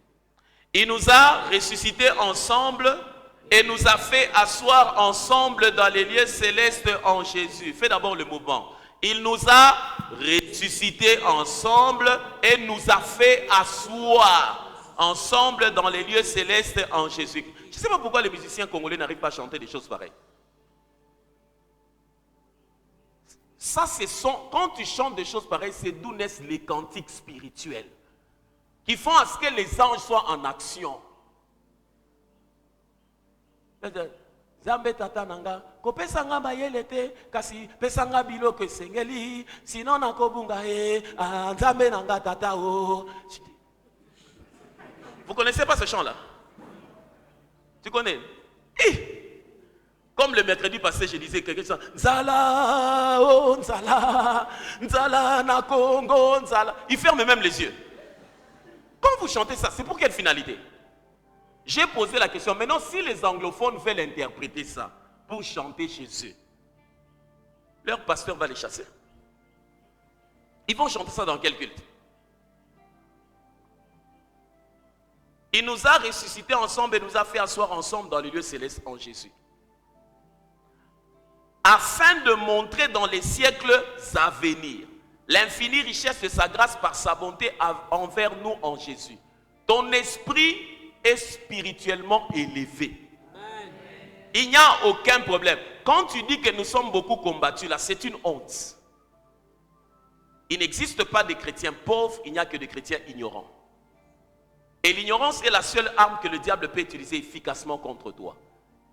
Il nous a ressuscités ensemble et nous a fait asseoir ensemble dans les lieux célestes en Jésus. Fais d'abord le mouvement. Il nous a ressuscités ensemble et nous a fait asseoir ensemble dans les lieux célestes en Jésus. Je ne sais pas pourquoi les musiciens congolais n'arrivent pas à chanter des choses pareilles. Ça, quand tu chantes des choses pareilles, c'est d'où naissent les cantiques spirituels qui font à ce que les anges soient en action. Zambe tata nanga kopesanga mayele te kasi pesanga biloko esengeli sinon nakobunga nzambe nanga tata o. Vous connaissez pas ce chant là? Tu connais? Comme le mercredi passé, je disais quelque chose. Nzala, oh Nzala, Nzala na Congo, Nzala. Il ferme même les yeux. Quand vous chantez ça, c'est pour quelle finalité? J'ai posé la question. Maintenant, si les anglophones veulent interpréter ça pour chanter chez eux, leur pasteur va les chasser. Ils vont chanter ça dans quel culte? Il nous a ressuscités ensemble et nous a fait asseoir ensemble dans les lieux célestes en Jésus. Afin de montrer dans les siècles à venir l'infinie richesse de sa grâce par sa bonté envers nous en Jésus. Ton esprit est spirituellement élevé. Amen. Il n'y a aucun problème. Quand tu dis que nous sommes beaucoup combattus, là, c'est une honte. Il n'existe pas de chrétiens pauvres, il n'y a que des chrétiens ignorants. Et l'ignorance est la seule arme que le diable peut utiliser efficacement contre toi.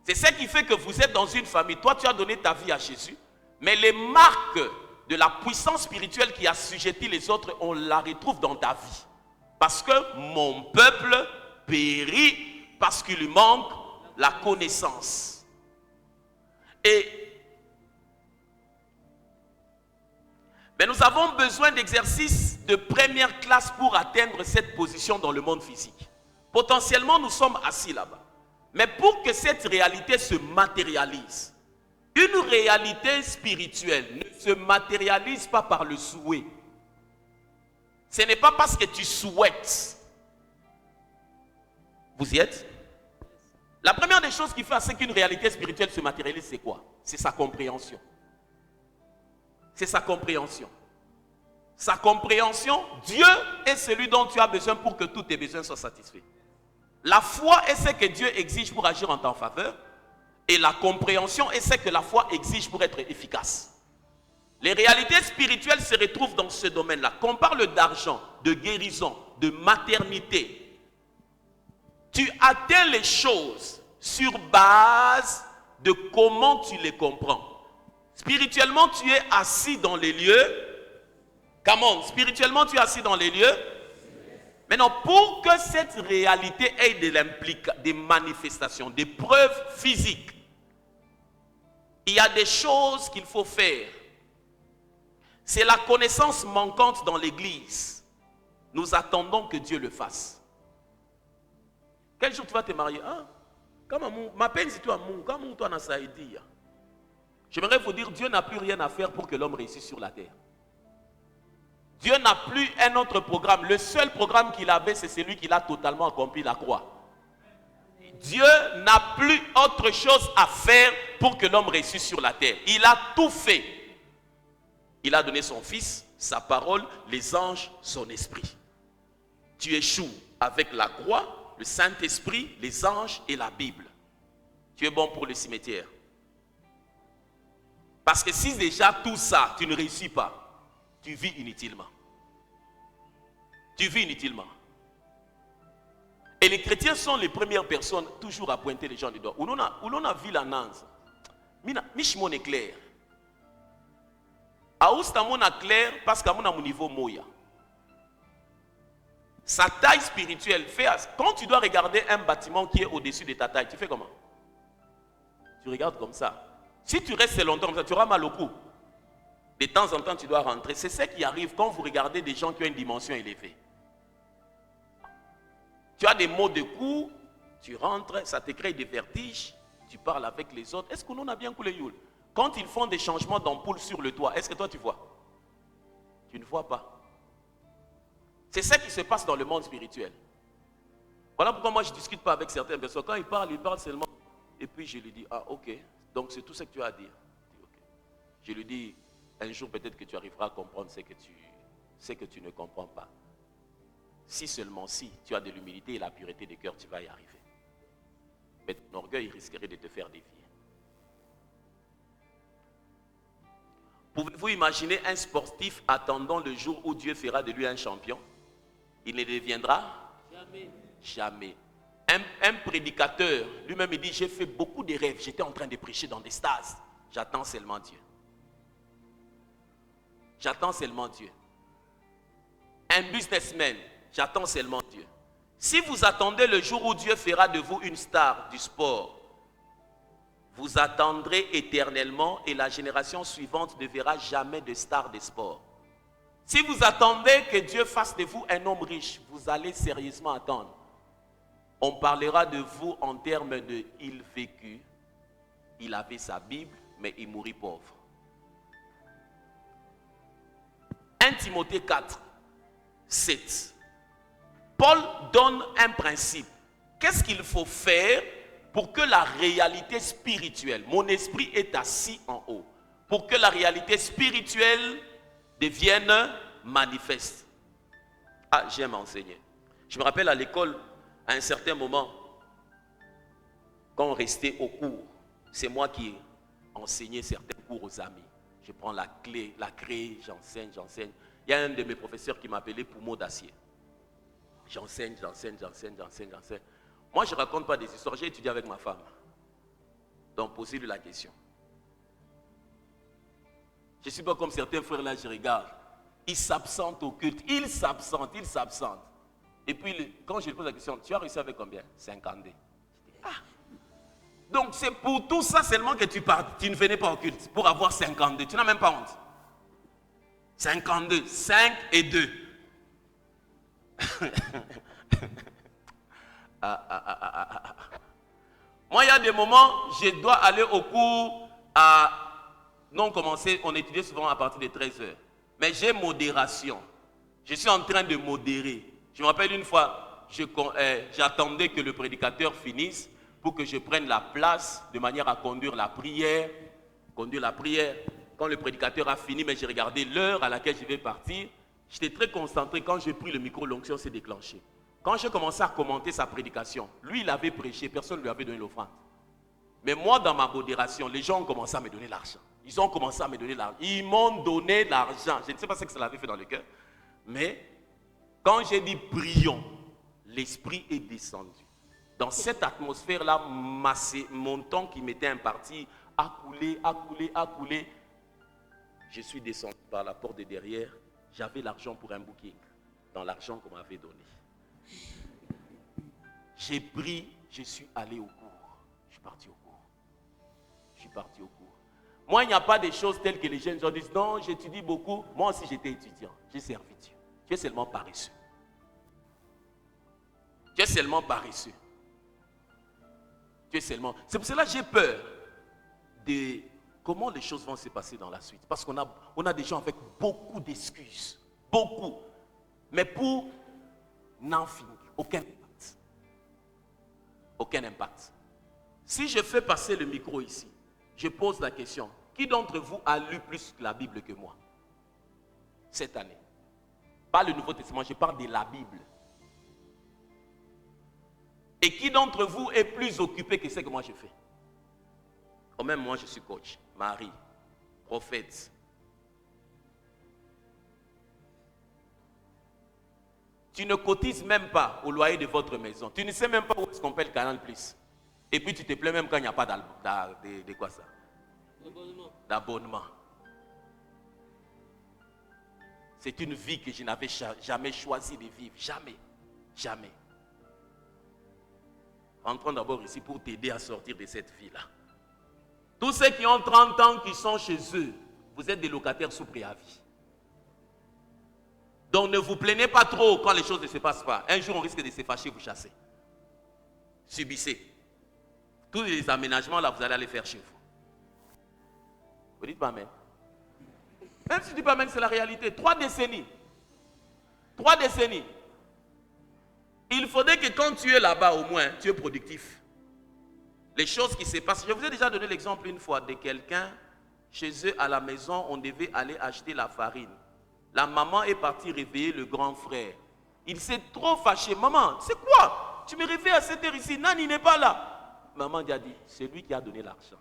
C'est ce qui fait que vous êtes dans une famille. Toi, tu as donné ta vie à Jésus. Mais les marques de la puissance spirituelle qui assujettit les autres, on la retrouve dans ta vie. Parce que mon peuple périt parce qu'il lui manque la connaissance. Mais nous avons besoin d'exercices de première classe pour atteindre cette position dans le monde physique. Potentiellement, nous sommes assis là-bas. Mais pour que cette réalité se matérialise, une réalité spirituelle ne se matérialise pas par le souhait. Ce n'est pas parce que tu souhaites. Vous y êtes? La première des choses qui fait à ce qu'une réalité spirituelle se matérialise, c'est quoi? C'est sa compréhension. C'est sa compréhension. Sa compréhension, Dieu est celui dont tu as besoin pour que tous tes besoins soient satisfaits. La foi est ce que Dieu exige pour agir en ta faveur. Et la compréhension est ce que la foi exige pour être efficace. Les réalités spirituelles se retrouvent dans ce domaine-là. Qu'on parle d'argent, de guérison, de maternité, tu atteins les choses sur base de comment tu les comprends. Spirituellement, tu es assis dans les lieux. Comment? Spirituellement, tu es assis dans les lieux. Maintenant, pour que cette réalité ait des manifestations, des preuves physiques, il y a des choses qu'il faut faire. C'est la connaissance manquante dans l'église. Nous attendons que Dieu le fasse. Quel jour tu vas te marier? Ma peine, c'est toi, comment toi, ça a été. J'aimerais vous dire, Dieu n'a plus rien à faire pour que l'homme réussisse sur la terre. Dieu n'a plus un autre programme. Le seul programme qu'il avait, c'est celui qu'il a totalement accompli, la croix. Dieu n'a plus autre chose à faire pour que l'homme réussisse sur la terre. Il a tout fait. Il a donné son fils, sa parole, les anges, son esprit. Tu échoues avec la croix, le Saint-Esprit, les anges et la Bible. Tu es bon pour le cimetière. Parce que si déjà tout ça, tu ne réussis pas, tu vis inutilement. Tu vis inutilement. Et les chrétiens sont les premières personnes toujours à pointer les gens du doigt. Où l'on a vu la nance. Michmon est clair. Aoustamon est clair parce qu'à mon niveau moya. Sa taille spirituelle fait. Quand tu dois regarder un bâtiment qui est au-dessus de ta taille, tu fais comment? Tu regardes comme ça. Si tu restes longtemps comme ça, tu auras mal au cou. De temps en temps, tu dois rentrer. C'est ce qui arrive quand vous regardez des gens qui ont une dimension élevée. Tu as des mots de coups, tu rentres, ça te crée des vertiges, tu parles avec les autres. Est-ce que nous on a bien coulé Youl? Quand ils font des changements d'ampoule sur le toit, est-ce que toi tu vois? Tu ne vois pas. C'est ce qui se passe dans le monde spirituel. Voilà pourquoi moi je ne discute pas avec certaines personnes. Quand ils parlent seulement. Et puis je lui dis, ah ok, donc c'est tout ce que tu as à dire. Je lui dis, un jour peut-être que tu arriveras à comprendre ce que tu ne comprends pas. Si seulement si tu as de l'humilité et la pureté de cœur, tu vas y arriver. Mais ton orgueil risquerait de te faire dévier. Pouvez-vous imaginer un sportif attendant le jour où Dieu fera de lui un champion? Il ne deviendra jamais. Jamais. Un prédicateur, lui-même il dit, j'ai fait beaucoup de rêves, j'étais en train de prêcher dans des stases. J'attends seulement Dieu. J'attends seulement Dieu. Un businessman, j'attends seulement Dieu. Si vous attendez le jour où Dieu fera de vous une star du sport, vous attendrez éternellement et la génération suivante ne verra jamais de star de sport. Si vous attendez que Dieu fasse de vous un homme riche, vous allez sérieusement attendre. On parlera de vous en termes de « il vécut », il avait sa Bible, mais il mourit pauvre. 1 Timothée 4, 7. Paul donne un principe. Qu'est-ce qu'il faut faire pour que la réalité spirituelle, mon esprit est assis en haut, pour que la réalité spirituelle devienne manifeste? Ah, j'aime enseigner. Je me rappelle à l'école, à un certain moment, quand on restait au cours, c'est moi qui enseignais certains cours aux amis. Je prends la craie, j'enseigne. Il y a un de mes professeurs qui m'appelait Poumon d'acier. J'enseigne. Moi, je ne raconte pas des histoires. J'ai étudié avec ma femme. Donc, posez-lui la question. Je ne suis pas comme certains frères là, je regarde. Ils s'absentent au culte. Ils s'absentent. Et puis, quand je lui pose la question, tu as réussi avec combien? 52. Ah. Donc, c'est pour tout ça seulement que tu ne venais pas au culte. Pour avoir 52. Tu n'as même pas honte. 52. 5 et 2. Moi, il y a des moments, je dois aller au cours on étudiait souvent à partir de 13h. Mais j'ai modération. Je suis en train de modérer. Je me rappelle une fois, j'attendais que le prédicateur finisse pour que je prenne la place de manière à conduire la prière. Quand le prédicateur a fini, mais j'ai regardé l'heure à laquelle je vais partir. J'étais très concentré. Quand j'ai pris le micro, l'onction s'est déclenchée. Quand j'ai commencé à commenter sa prédication, lui, il avait prêché, personne ne lui avait donné l'offrande. Mais moi, dans ma modération, les gens ont commencé à me donner l'argent. Ils ont commencé à me donner l'argent. Ils m'ont donné l'argent. Je ne sais pas ce que ça l'avait fait dans le cœur. Mais quand j'ai dit prions, l'esprit est descendu. Dans cette atmosphère-là, mon temps qui m'était imparti a coulé. Je suis descendu par la porte de derrière. J'avais l'argent pour un booking. Dans l'argent qu'on m'avait donné. J'ai pris, je suis allé au cours. Je suis parti au cours. Moi, il n'y a pas des choses telles que les jeunes gens disent, non, j'étudie beaucoup. Moi aussi, j'étais étudiant. J'ai servi Dieu. Tu es seulement paresseux. C'est pour cela que j'ai peur de comment les choses vont se passer dans la suite. Parce qu'on a des gens avec beaucoup d'excuses. Beaucoup. Mais pour n'en finir. Aucun impact. Si je fais passer le micro ici, je pose la question, qui d'entre vous a lu plus la Bible que moi cette année? Pas le Nouveau Testament, je parle de la Bible. Et qui d'entre vous est plus occupé que ce que moi je fais? Quand même, moi je suis coach, mari, prophète. Tu ne cotises même pas au loyer de votre maison. Tu ne sais même pas où est-ce qu'on paie le Canal+. Et puis tu te plains même quand il n'y a pas d'abonnement. C'est une vie que je n'avais jamais choisi de vivre. Jamais. Entrons d'abord ici pour t'aider à sortir de cette vie-là. Tous ceux qui ont 30 ans qui sont chez eux, Vous êtes des locataires sous préavis. Donc ne vous plaignez pas trop quand les choses ne se passent pas. Un jour, on risque de se fâcher, vous chasser. Subissez. Tous les aménagements, là, vous allez les faire chez vous. Vous dites pas amen. Même si tu dis pas amen, c'est la réalité. 3 décennies. 3 décennies. Il faudrait que quand tu es là-bas, au moins, tu es productif. Les choses qui se passent. Je vous ai déjà donné l'exemple une fois de quelqu'un, chez eux, à la maison, on devait aller acheter la farine. La maman est partie réveiller le grand frère. Il s'est trop fâché. Maman, c'est quoi? Tu me réveilles à cette heure ici. Nani n'est pas là. Maman a dit, c'est lui qui a donné l'argent.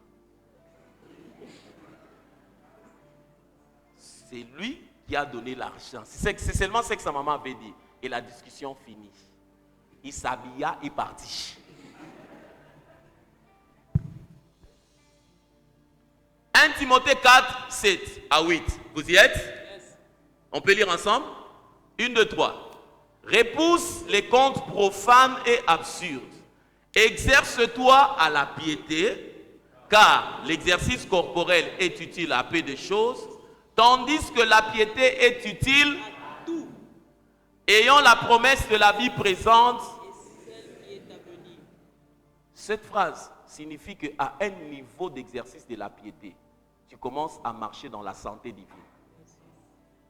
C'est lui qui a donné l'argent. C'est seulement ce que sa maman avait dit. Et la discussion finit. Il s'habilla et partit. 1 Timothée 4, 7 à 8. Vous y êtes? Yes. On peut lire ensemble? 1, 2, 3. Repousse les contes profanes et absurdes. Exerce-toi à la piété, car l'exercice corporel est utile à peu de choses, tandis que la piété est utile à tout, ayant la promesse de la vie présente et celle qui est à venir. Cette phrase signifie qu'à un niveau d'exercice de la piété, tu commences à marcher dans la santé divine.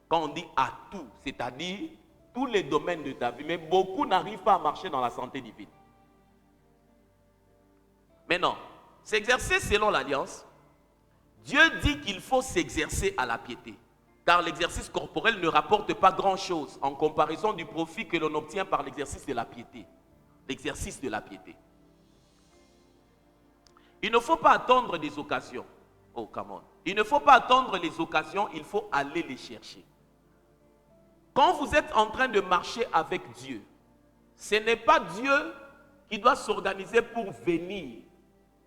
Quand on dit à tout, c'est-à-dire tous les domaines de ta vie, mais beaucoup n'arrivent pas à marcher dans la santé divine. Maintenant, s'exercer selon l'Alliance, Dieu dit qu'il faut s'exercer à la piété, car l'exercice corporel ne rapporte pas grand-chose en comparaison du profit que l'on obtient par l'exercice de la piété. L'exercice de la piété. Il ne faut pas attendre des occasions. Oh, come on. Il ne faut pas attendre les occasions, il faut aller les chercher. Quand vous êtes en train de marcher avec Dieu, ce n'est pas Dieu qui doit s'organiser pour venir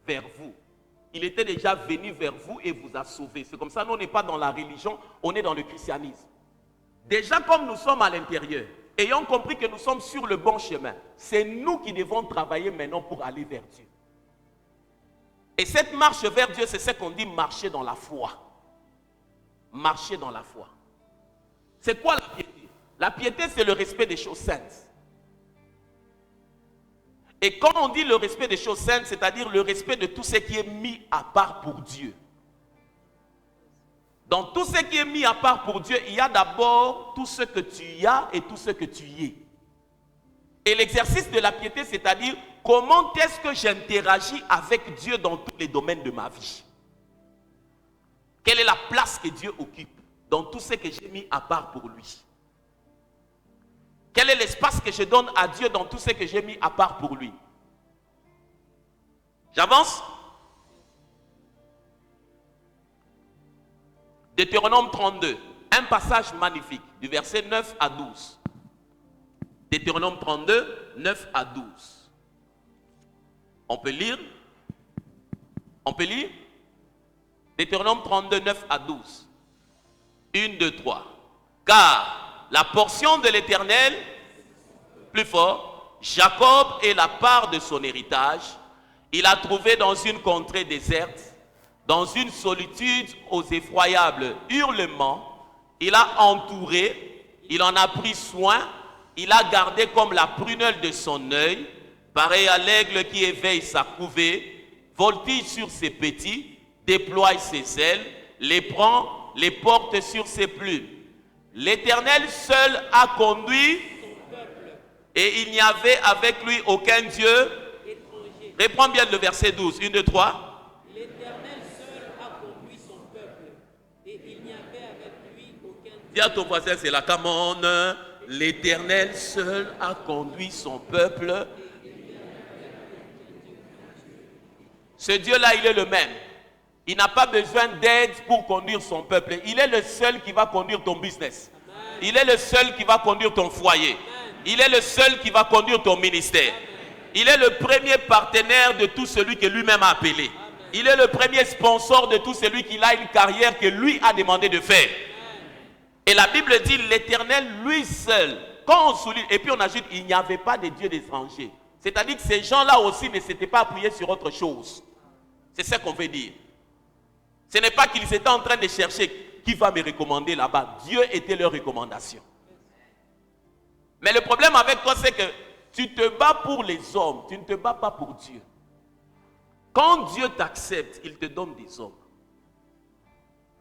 vers vous. Il était déjà venu vers vous et vous a sauvé. C'est comme ça, nous on n'est pas dans la religion, on est dans le christianisme. Déjà comme nous sommes à l'intérieur, ayant compris que nous sommes sur le bon chemin, c'est nous qui devons travailler maintenant pour aller vers Dieu. Et cette marche vers Dieu, c'est ce qu'on dit marcher dans la foi. Marcher dans la foi. C'est quoi la piété? La piété, c'est le respect des choses saintes. Et quand on dit le respect des choses saintes, c'est-à-dire le respect de tout ce qui est mis à part pour Dieu. Dans tout ce qui est mis à part pour Dieu, il y a d'abord tout ce que tu y as et tout ce que tu y es. Et l'exercice de la piété, c'est-à-dire comment est-ce que j'interagis avec Dieu dans tous les domaines de ma vie? Quelle est la place que Dieu occupe dans tout ce que j'ai mis à part pour lui? Quel est l'espace que je donne à Dieu dans tout ce que j'ai mis à part pour lui? J'avance? Deutéronome 32, un passage magnifique, du verset 9 à 12. Deutéronome 32, 9 à 12. On peut lire? On peut lire? Deutéronome 32, 9 à 12. 1, 2, 3. Car la portion de l'Éternel, plus fort, Jacob est la part de son héritage. Il a trouvé dans une contrée déserte, dans une solitude aux effroyables hurlements. Il a entouré, il en a pris soin, il a gardé comme la prunelle de son œil, pareil à l'aigle qui éveille sa couvée, voltige sur ses petits, déploie ses ailes, les prend, les porte sur ses plumes. L'Éternel seul a conduit son peuple, et il n'y avait avec lui aucun Dieu étranger. Reprends bien le verset 12, 1, 2, 3. L'Éternel seul a conduit son peuple, et il n'y avait avec lui aucun Dieu. Dis à ton voisin, c'est la commande. L'Éternel seul a conduit son peuple. Ce Dieu-là, il est le même. Il n'a pas besoin d'aide pour conduire son peuple. Il est le seul qui va conduire ton business. Amen. Il est le seul qui va conduire ton foyer. Amen. Il est le seul qui va conduire ton ministère. Amen. Il est le premier partenaire de tout celui que lui-même a appelé. Amen. Il est le premier sponsor de tout celui qui a une carrière que lui a demandé de faire. Amen. Et la Bible dit l'Éternel lui seul. Quand on souligne, et puis on ajoute, il n'y avait pas de dieux d'étrangers. C'est-à-dire que ces gens-là aussi ne s'étaient pas appuyés sur autre chose. C'est ça qu'on veut dire. Ce n'est pas qu'ils étaient en train de chercher. qui va me recommander là-bas? Dieu était leur recommandation. Mais le problème avec toi, c'est que tu te bats pour les hommes, tu ne te bats pas pour Dieu. Quand Dieu t'accepte, il te donne des hommes.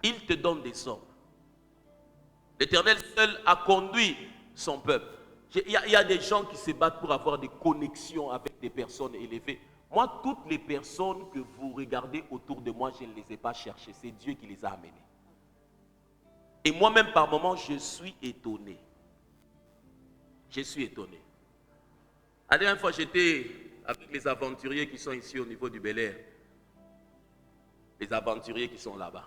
Il te donne des hommes. L'Éternel seul a conduit son peuple. Il y a des gens qui se battent pour avoir des connexions avec des personnes élevées. Moi, toutes les personnes que vous regardez autour de moi, je ne les ai pas cherchées. C'est Dieu qui les a amenées. Et moi-même, par moments, je suis étonné. Je suis étonné. La dernière fois, j'étais avec les aventuriers qui sont ici au niveau du Bel-Air. Les aventuriers qui sont là-bas.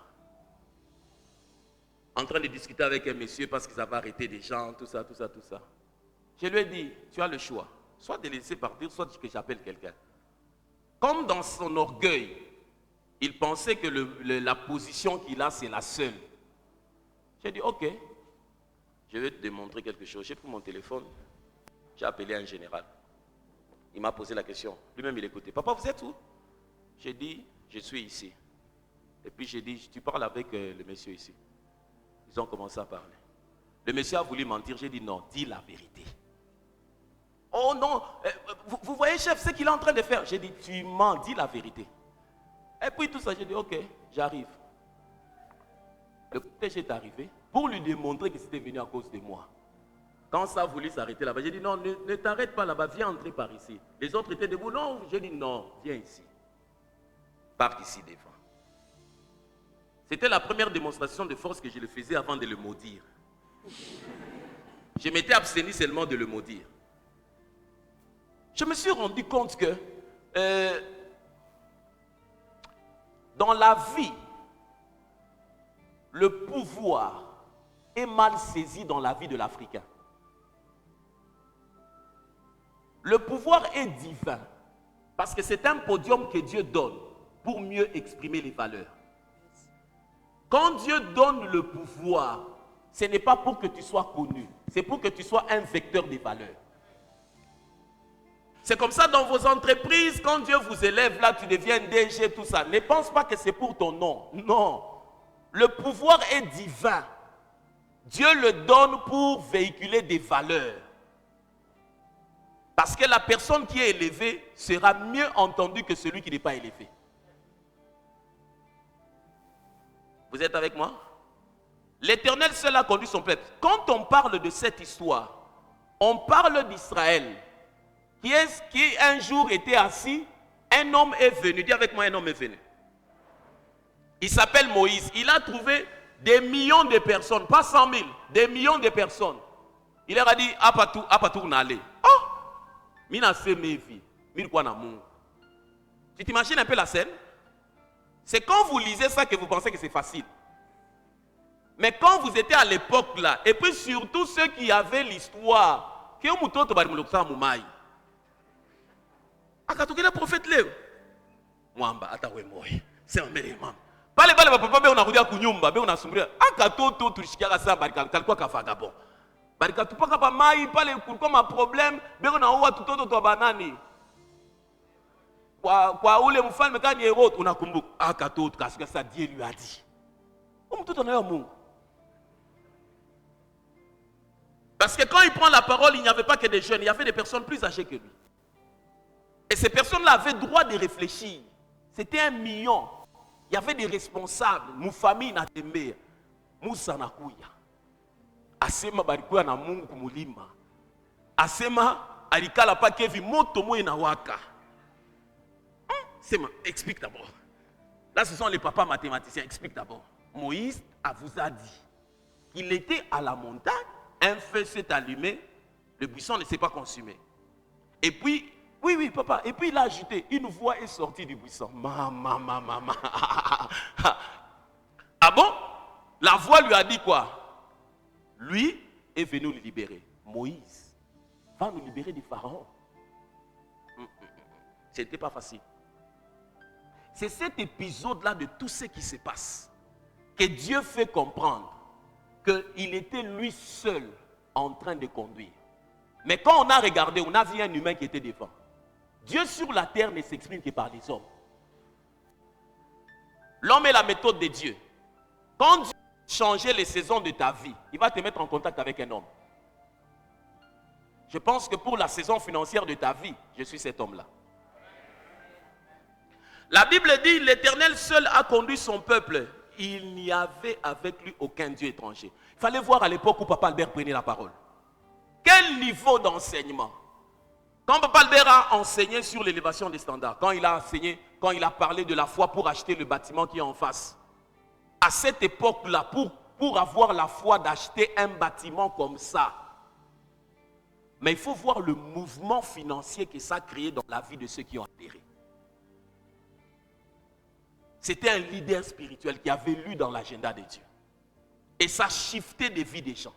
En train de discuter avec un monsieur parce qu'ils avaient arrêté des gens, tout ça, tout ça, tout ça. Je lui ai dit, tu as le choix. Soit de laisser partir, soit que j'appelle quelqu'un. Comme dans son orgueil, il pensait que la position qu'il a, c'est la seule. J'ai dit, ok, je vais te démontrer quelque chose. J'ai pris mon téléphone, j'ai appelé un général. Il m'a posé la question. Lui-même, il écoutait. Papa, vous êtes où? J'ai dit, je suis ici. Et puis j'ai dit, tu parles avec le monsieur ici. Ils ont commencé à parler. Le monsieur a voulu mentir. J'ai dit, non, dis la vérité. Oh non, vous voyez, chef, ce qu'il est en train de faire. J'ai dit, tu mens, dis la vérité. Et puis tout ça, j'ai dit, ok, j'arrive. Le cortège est arrivé pour lui démontrer que c'était venu à cause de moi. Quand ça a voulu s'arrêter là-bas, j'ai dit, non, ne t'arrête pas là-bas, viens entrer par ici. Les autres étaient debout. Non, j'ai dit, non, viens ici. Parte ici devant. C'était la première démonstration de force que je le faisais avant de le maudire. Je m'étais abstenu seulement de le maudire. Je me suis rendu compte que dans la vie, le pouvoir est mal saisi dans la vie de l'Africain. Le pouvoir est divin parce que c'est un podium que Dieu donne pour mieux exprimer les valeurs. Quand Dieu donne le pouvoir, ce n'est pas pour que tu sois connu, c'est pour que tu sois un vecteur des valeurs. C'est comme ça dans vos entreprises, quand Dieu vous élève, là tu deviens DG, tout ça. Ne pense pas que c'est pour ton nom. Non. Le pouvoir est divin. Dieu le donne pour véhiculer des valeurs. Parce que la personne qui est élevée sera mieux entendue que celui qui n'est pas élevé. Vous êtes avec moi? L'Éternel seul a conduit son peuple. Quand on parle de cette histoire, on parle d'Israël, qui un jour était assis, un homme est venu. Dis avec moi, un homme est venu. Il s'appelle Moïse. Il a trouvé des millions de personnes, pas 100 000, des millions de personnes. Il leur a dit, apatou n'allez. Oh! Mina se mevi. Tu t'imagines un peu la scène? C'est quand vous lisez ça que vous pensez que c'est facile. Mais quand vous étiez à l'époque là, et puis surtout ceux qui avaient l'histoire, qui ont mouton to bari muloksa mumai. Akatokela prophète Léo. Mwamba atawe moye. C'est un imam. Pale papa be unakudia kunyumba, be unasumbria. Akatoto tulishikia kasa barika kalikuwa kafagabon. Barika tupaka pa mai pale kulikuwa ma problème, be unaua tutoto to banani. Kwa ule mfalme kani Herode unakumbuka akatoto kasika ça Dieu lui a dit. Mtoto na Mungu. Parce que quand il prend la parole, il n'y avait pas que des jeunes, il y avait des personnes plus âgées que lui. Et ces personnes-là avaient droit de réfléchir. C'était 1 million. Il y avait des responsables. Mou famille na tembe. Moussa na kuya. Asema barikuya na Mungu kumulima. Asema alikala pa kevi moto moye na waka. Explique d'abord. Là, ce sont les papas mathématiciens. Explique d'abord. Moïse vous a dit qu'il était à la montagne, un feu s'est allumé, le buisson ne s'est pas consumé. Et puis, oui, papa, et puis il a ajouté, une voix est sortie du buisson. Maman. Ah bon? La voix lui a dit quoi? Lui est venu nous libérer. Moïse va nous libérer du pharaon. Ce n'était pas facile. C'est cet épisode-là de tout ce qui se passe que Dieu fait comprendre qu'il était lui seul en train de conduire. Mais quand on a regardé, on a vu un humain qui était devant. Dieu sur la terre ne s'exprime que par les hommes. L'homme est la méthode de Dieu. Quand Dieu changer les saisons de ta vie, il va te mettre en contact avec un homme. Je pense que pour la saison financière de ta vie, je suis cet homme-là. La Bible dit, l'Éternel seul a conduit son peuple. Il n'y avait avec lui aucun Dieu étranger. Il fallait voir à l'époque où Papa Albert prenait la parole. Quel niveau d'enseignement? Quand Papa Albert a enseigné sur l'élévation des standards, quand il a enseigné, quand il a parlé de la foi pour acheter le bâtiment qui est en face, à cette époque-là, pour avoir la foi d'acheter un bâtiment comme ça, mais il faut voir le mouvement financier que ça a créé dans la vie de ceux qui ont adhéré. C'était un leader spirituel qui avait lu dans l'agenda de Dieu. Et ça shiftait des vies des gens.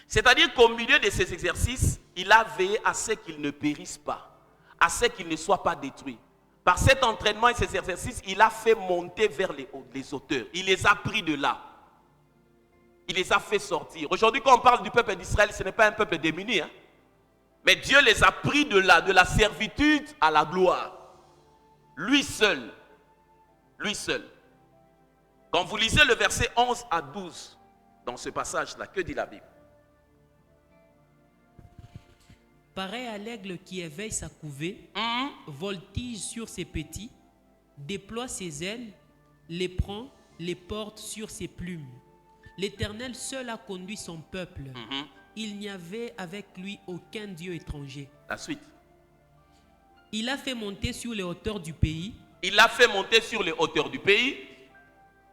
C'est-à-dire qu'au milieu de ces exercices, il a veillé à ce qu'ils ne périssent pas, à ce qu'ils ne soient pas détruits. Par cet entraînement et ces exercices, il a fait monter vers les auteurs. Il les a pris de là. Il les a fait sortir. Aujourd'hui, quand on parle du peuple d'Israël, ce n'est pas un peuple démuni. Hein? Mais Dieu les a pris de là, de la servitude à la gloire. Lui seul. Lui seul. Quand vous lisez le verset 11 à 12, dans ce passage-là, que dit la Bible? Pareil à l'aigle qui éveille sa couvée, voltige sur ses petits, déploie ses ailes, les prend, les porte sur ses plumes. L'Éternel seul a conduit son peuple. Il n'y avait avec lui aucun Dieu étranger. La suite. Il a fait monter sur les hauteurs du pays. Il a fait monter sur les hauteurs du pays.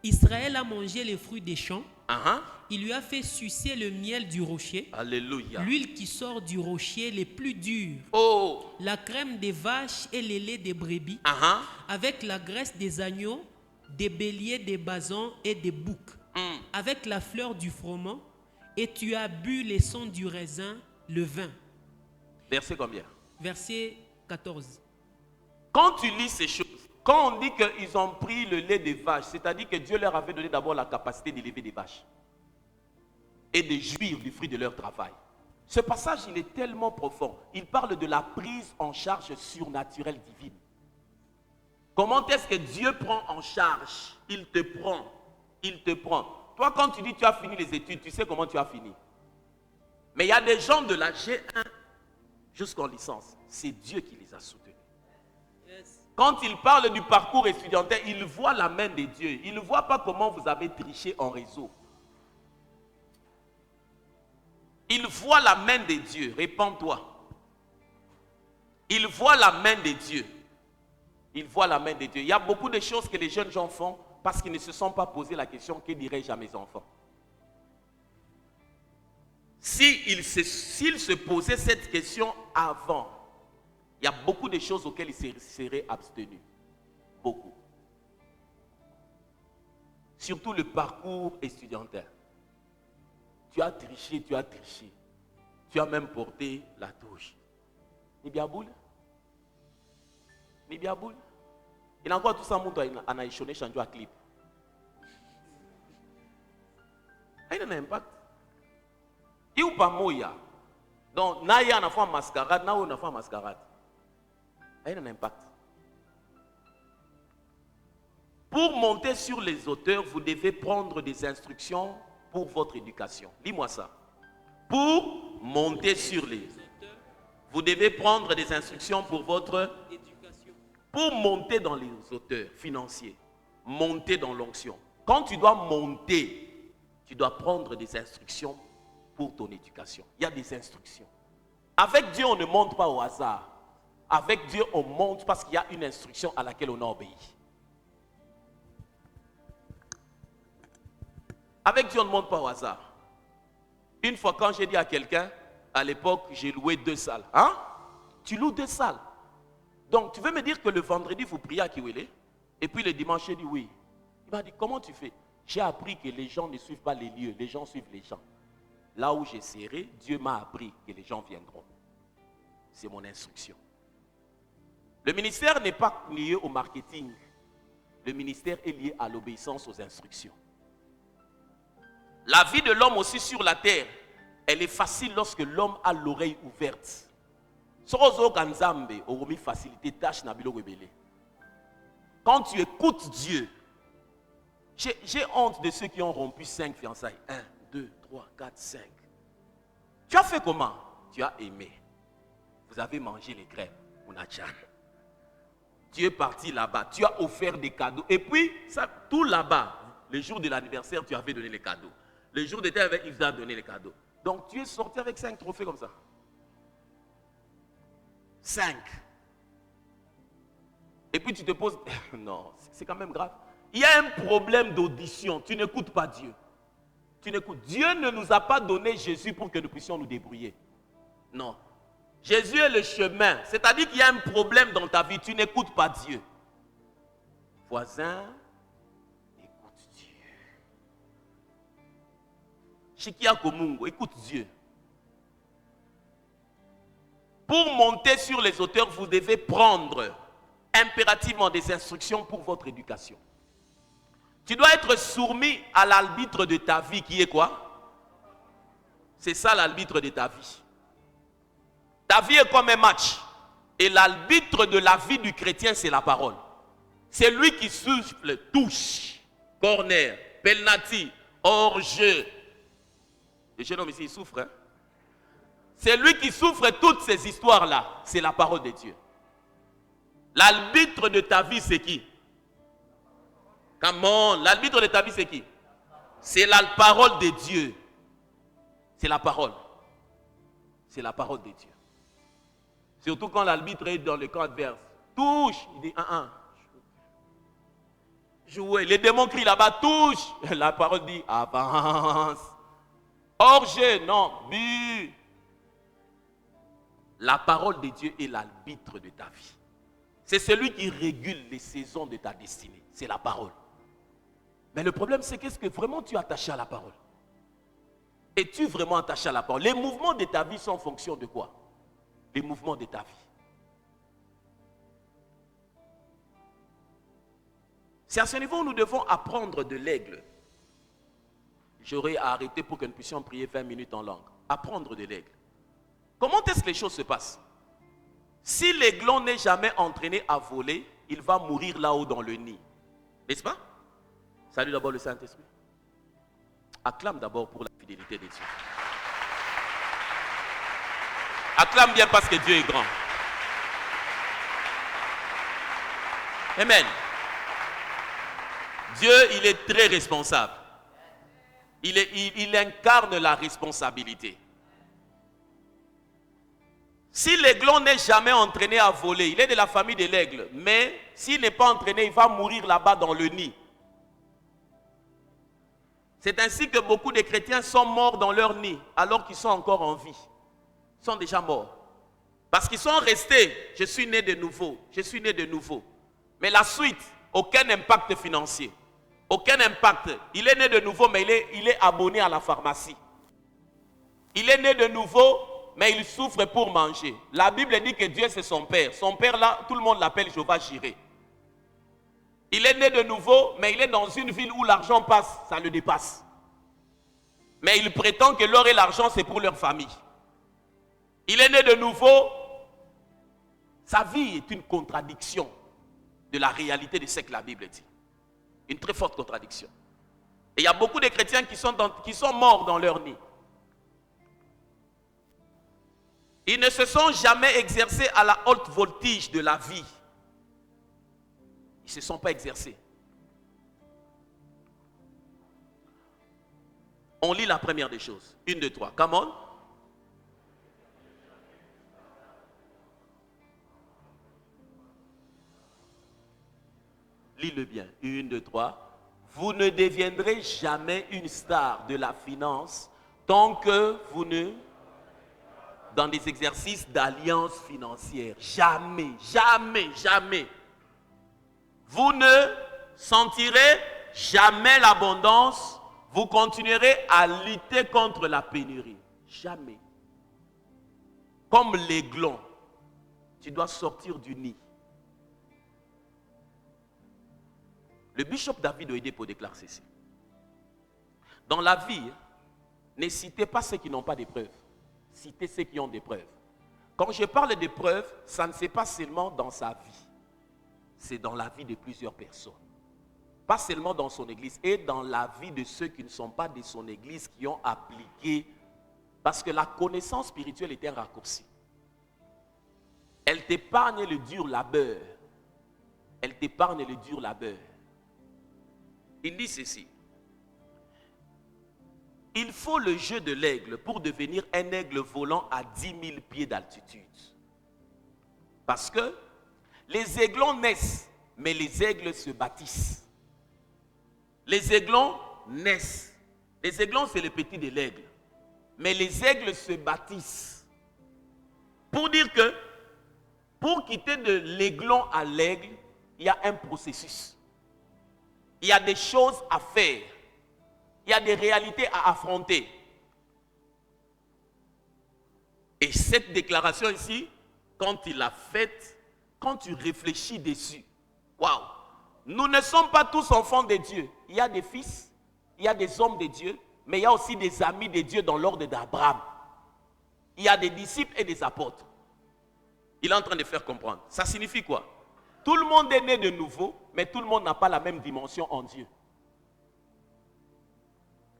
Israël a mangé les fruits des champs. Uh-huh. Il lui a fait sucer le miel du rocher. Alléluia. L'huile qui sort du rocher les plus durs. Oh. La crème des vaches et les laits des brebis. Uh-huh. Avec la graisse des agneaux, des béliers, des basans et des boucs. Avec la fleur du froment. Et tu as bu les sons du raisin, le vin. Verset combien? Verset 14. Quand tu lis ces choses, quand on dit qu'ils ont pris le lait des vaches, c'est-à-dire que Dieu leur avait donné d'abord la capacité d'élever des vaches et de jouir du fruit de leur travail. Ce passage, il est tellement profond. Il parle de la prise en charge surnaturelle divine. Comment est-ce que Dieu prend en charge? Il te prend. Il te prend. Toi, quand tu dis tu as fini les études, tu sais comment tu as fini. Mais il y a des gens de la G1 jusqu'en licence. C'est Dieu qui les a soutenus. Quand il parle du parcours étudiantin, il voit la main de Dieu. Il ne voit pas comment vous avez triché en réseau. Il voit la main de Dieu. Répands-toi. Il voit la main de Dieu. Il voit la main de Dieu. Il y a beaucoup de choses que les jeunes gens font parce qu'ils ne se sont pas posé la question, que dirais-je à mes enfants? S'ils se posaient cette question avant, il y a beaucoup de choses auxquelles ils se seraient abstenus. Beaucoup. Surtout le parcours étudiantin. Tu as triché, tu as triché. Tu as même porté la touche. Nibiaboul? Nibiaboul? Il a encore tout ça, mon toit, il a échoué, changé à clip. Il a un impact. Il n'y a pas moya. Donc, Naya a fait mascarade, Naya a fait mascarade. Il a un impact. Pour monter sur les hauteurs, vous devez prendre des instructions pour votre éducation. Lis-moi ça. Pour monter sur les hauteurs, vous devez prendre des instructions pour votre éducation. Pour monter dans les hauteurs financiers, monter dans l'onction. Quand tu dois monter, tu dois prendre des instructions pour ton éducation. Il y a des instructions. Avec Dieu, on ne monte pas au hasard. Avec Dieu, on monte parce qu'il y a une instruction à laquelle on a obéi. Avec Dieu, on ne monte pas au hasard. Une fois, quand j'ai dit à quelqu'un, à l'époque, j'ai loué 2 salles. Hein? Tu loues 2 salles. Donc, tu veux me dire que le vendredi, vous priez à Kiwele, et puis le dimanche, j'ai dit oui. Il m'a dit, comment tu fais? J'ai appris que les gens ne suivent pas les lieux, les gens suivent les gens. Là où j'ai serré, Dieu m'a appris que les gens viendront. C'est mon instruction. Le ministère n'est pas lié au marketing. Le ministère est lié à l'obéissance aux instructions. La vie de l'homme aussi sur la terre, elle est facile lorsque l'homme a l'oreille ouverte. Quand tu écoutes Dieu, J'ai honte de ceux qui ont rompu 5 fiançailles. 1, 2, 3, 4, 5. Tu as fait comment? Tu as aimé. Vous avez mangé les crèmes, Mounachan. Tu es parti là-bas, tu as offert des cadeaux. Et puis, ça, tout là-bas, le jour de l'anniversaire, tu avais donné les cadeaux. Le jour de tes avec, il vous a donné les cadeaux. Donc, tu es sorti avec 5 trophées comme ça. 5. Et puis, tu te poses... Non, c'est quand même grave. Il y a un problème d'audition. Tu n'écoutes pas Dieu. Tu n'écoutes. Dieu ne nous a pas donné Jésus pour que nous puissions nous débrouiller. Non. Jésus est le chemin. C'est-à-dire qu'il y a un problème dans ta vie. Tu n'écoutes pas Dieu. Voisin, écoute Dieu. Shikia Komungo, écoute Dieu. Pour monter sur les hauteurs, vous devez prendre impérativement des instructions pour votre éducation. Tu dois être soumis à l'arbitre de ta vie qui est quoi? C'est ça l'arbitre de ta vie. Ta vie est comme un match. Et l'arbitre de la vie du chrétien, c'est la parole. C'est lui qui souffle, touche, corner, penalty, hors-jeu. Le jeune homme ici, il souffre. Hein? C'est lui qui souffre toutes ces histoires-là. C'est la parole de Dieu. L'arbitre de ta vie, c'est qui? Come on, l'arbitre de ta vie, c'est qui? C'est la parole de Dieu. C'est la parole. C'est la parole de Dieu. Surtout quand l'arbitre est dans le camp adverse. Touche. Il dit 1-1. Jouez. Les démons crient là-bas, touche. La parole dit avance. Hors-jeu, non. But. La parole de Dieu est l'arbitre de ta vie. C'est celui qui régule les saisons de ta destinée. C'est la parole. Mais le problème, c'est qu'est-ce que vraiment tu es attaché à la parole? Es-tu vraiment attaché à la parole? Les mouvements de ta vie sont en fonction de quoi? Les mouvements de ta vie. C'est à ce niveau où nous devons apprendre de l'aigle. J'aurais arrêté pour que nous puissions prier 20 minutes en langue. Apprendre de l'aigle. Comment est-ce que les choses se passent? Si l'aiglon n'est jamais entraîné à voler, il va mourir là-haut dans le nid. N'est-ce pas? Salut d'abord le Saint-Esprit. Acclame d'abord pour la fidélité de Dieu. Acclame bien parce que Dieu est grand. Amen. Dieu, il est très responsable. Il incarne la responsabilité. Si l'aiglon n'est jamais entraîné à voler, il est de la famille de l'aigle, mais s'il n'est pas entraîné, il va mourir là-bas dans le nid. C'est ainsi que beaucoup de chrétiens sont morts dans leur nid, alors qu'ils sont encore en vie. Ils sont déjà morts. Parce qu'ils sont restés, je suis né de nouveau, je suis né de nouveau. Mais la suite, aucun impact financier. Aucun impact. Il est né de nouveau, mais il est abonné à la pharmacie. Il est né de nouveau, mais il souffre pour manger. La Bible dit que Dieu c'est son père. Son père là, tout le monde l'appelle Jéhovah Jireh. Il est né de nouveau, mais il est dans une ville où l'argent passe, ça le dépasse. Mais il prétend que l'or et l'argent c'est pour leur famille. Il est né de nouveau. Sa vie est une contradiction de la réalité de ce que la Bible dit. Une très forte contradiction. Et il y a beaucoup de chrétiens qui sont morts dans leur nid. Ils ne se sont jamais exercés à la haute voltige de la vie. Ils ne se sont pas exercés. On lit la première des choses. 1, 2, 3. Come on. Lis-le bien. 1, 2, 3. Vous ne deviendrez jamais une star de la finance tant que vous ne... dans des exercices d'alliance financière. Jamais, jamais, jamais. Vous ne sentirez jamais l'abondance. Vous continuerez à lutter contre la pénurie. Jamais. Comme l'aiglon, tu dois sortir du nid. Le bishop David Oyedepo déclare ceci. Dans la vie, ne citez pas ceux qui n'ont pas d'épreuves. Citez ceux qui ont des preuves. Quand je parle de preuves, ça ne se passe seulement dans sa vie. C'est dans la vie de plusieurs personnes. pas seulement dans son église, et dans la vie de ceux qui ne sont pas de son église, qui ont appliqué, parce que la connaissance spirituelle est un raccourci. Elle t'épargne le dur labeur. Elle t'épargne le dur labeur. Il dit ceci. Il faut le jeu de l'aigle pour devenir un aigle volant à 10 000 pieds d'altitude. Parce que les aiglons naissent, mais les aigles se bâtissent. Les aiglons naissent. Les aiglons, c'est le petit de l'aigle. Mais les aigles se bâtissent. Pour dire que, pour quitter de l'aiglon à l'aigle, il y a un processus. Il y a des choses à faire. Il y a des réalités à affronter. Et cette déclaration ici, quand il l'a faite, quand tu réfléchis dessus, waouh! Nous ne sommes pas tous enfants de Dieu. Il y a des fils, il y a des hommes de Dieu, mais il y a aussi des amis de Dieu dans l'ordre d'Abraham. Il y a des disciples et des apôtres. Il est en train de faire comprendre. Ça signifie quoi? Tout le monde est né de nouveau, mais tout le monde n'a pas la même dimension en Dieu.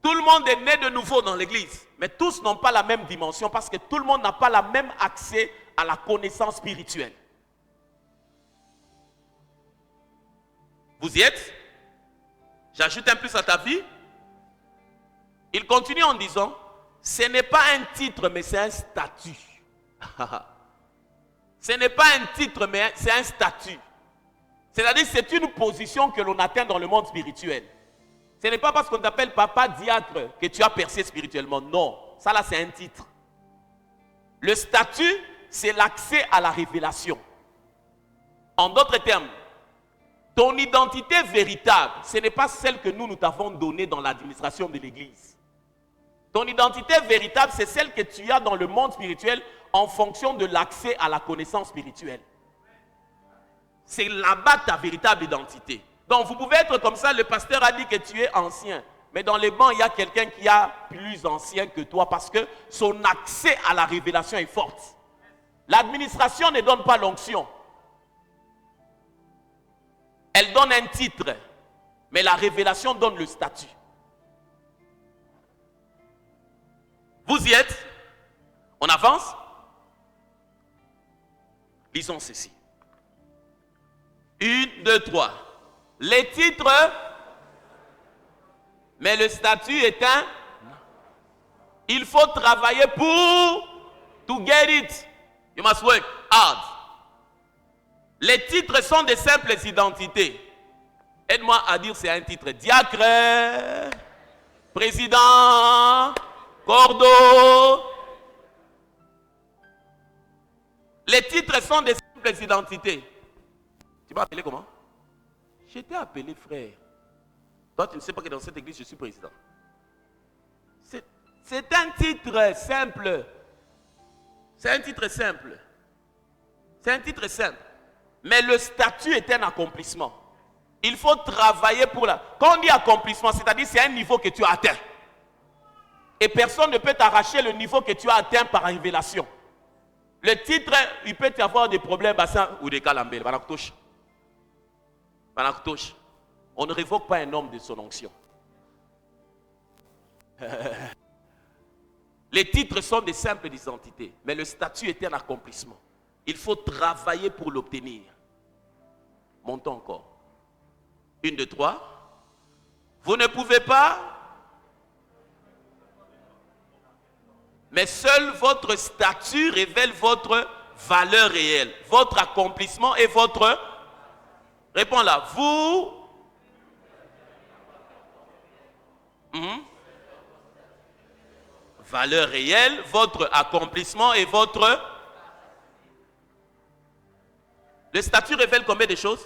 Tout le monde est né de nouveau dans l'église, mais tous n'ont pas la même dimension parce que tout le monde n'a pas le même accès à la connaissance spirituelle. Vous y êtes? J'ajoute un plus à ta vie. Il continue en disant, ce n'est pas un titre, mais c'est un statut. Ce n'est pas un titre, mais c'est un statut. C'est-à-dire, c'est une position que l'on atteint dans le monde spirituel. Ce n'est pas parce qu'on t'appelle papa diacre que tu as percé spirituellement. Non, ça là, c'est un titre. Le statut, c'est l'accès à la révélation. En d'autres termes, ton identité véritable, ce n'est pas celle que nous t'avons donnée dans l'administration de l'Église. Ton identité véritable, c'est celle que tu as dans le monde spirituel en fonction de l'accès à la connaissance spirituelle. C'est là-bas ta véritable identité. Donc vous pouvez être comme ça, le pasteur a dit que tu es ancien. Mais dans les bancs, il y a quelqu'un qui est plus ancien que toi parce que son accès à la révélation est fort. L'administration ne donne pas l'onction. Elle donne un titre, mais la révélation donne le statut. Vous y êtes? On avance? Lisons ceci. 1, 2, 3. Les titres, mais le statut est un. Il faut travailler pour to get it. You must work hard. Les titres sont des simples identités. Aide-moi à dire c'est un titre. Diacre, président, cordeau. Les titres sont des simples identités. Tu m'as appelé comment? Je t'ai appelé frère. Toi, tu ne sais pas que dans cette église, je suis président. C'est un titre simple. C'est un titre simple. C'est un titre simple. Mais le statut est un accomplissement. Il faut travailler pour la... Quand on dit accomplissement, c'est-à-dire c'est un niveau que tu as atteint. Et personne ne peut t'arracher le niveau que tu as atteint par révélation. Le titre, il peut y avoir des problèmes ou des calambelles. On ne révoque pas un homme de son onction. Les titres sont des simples identités, mais le statut est un accomplissement. Il faut travailler pour l'obtenir. Montons encore. 1, 2, 3. Vous ne pouvez pas, mais seul votre statut révèle votre valeur réelle, votre accomplissement et votre... Réponds là. Vous... Valeur réelle, votre accomplissement et votre... Le statut révèle combien de choses?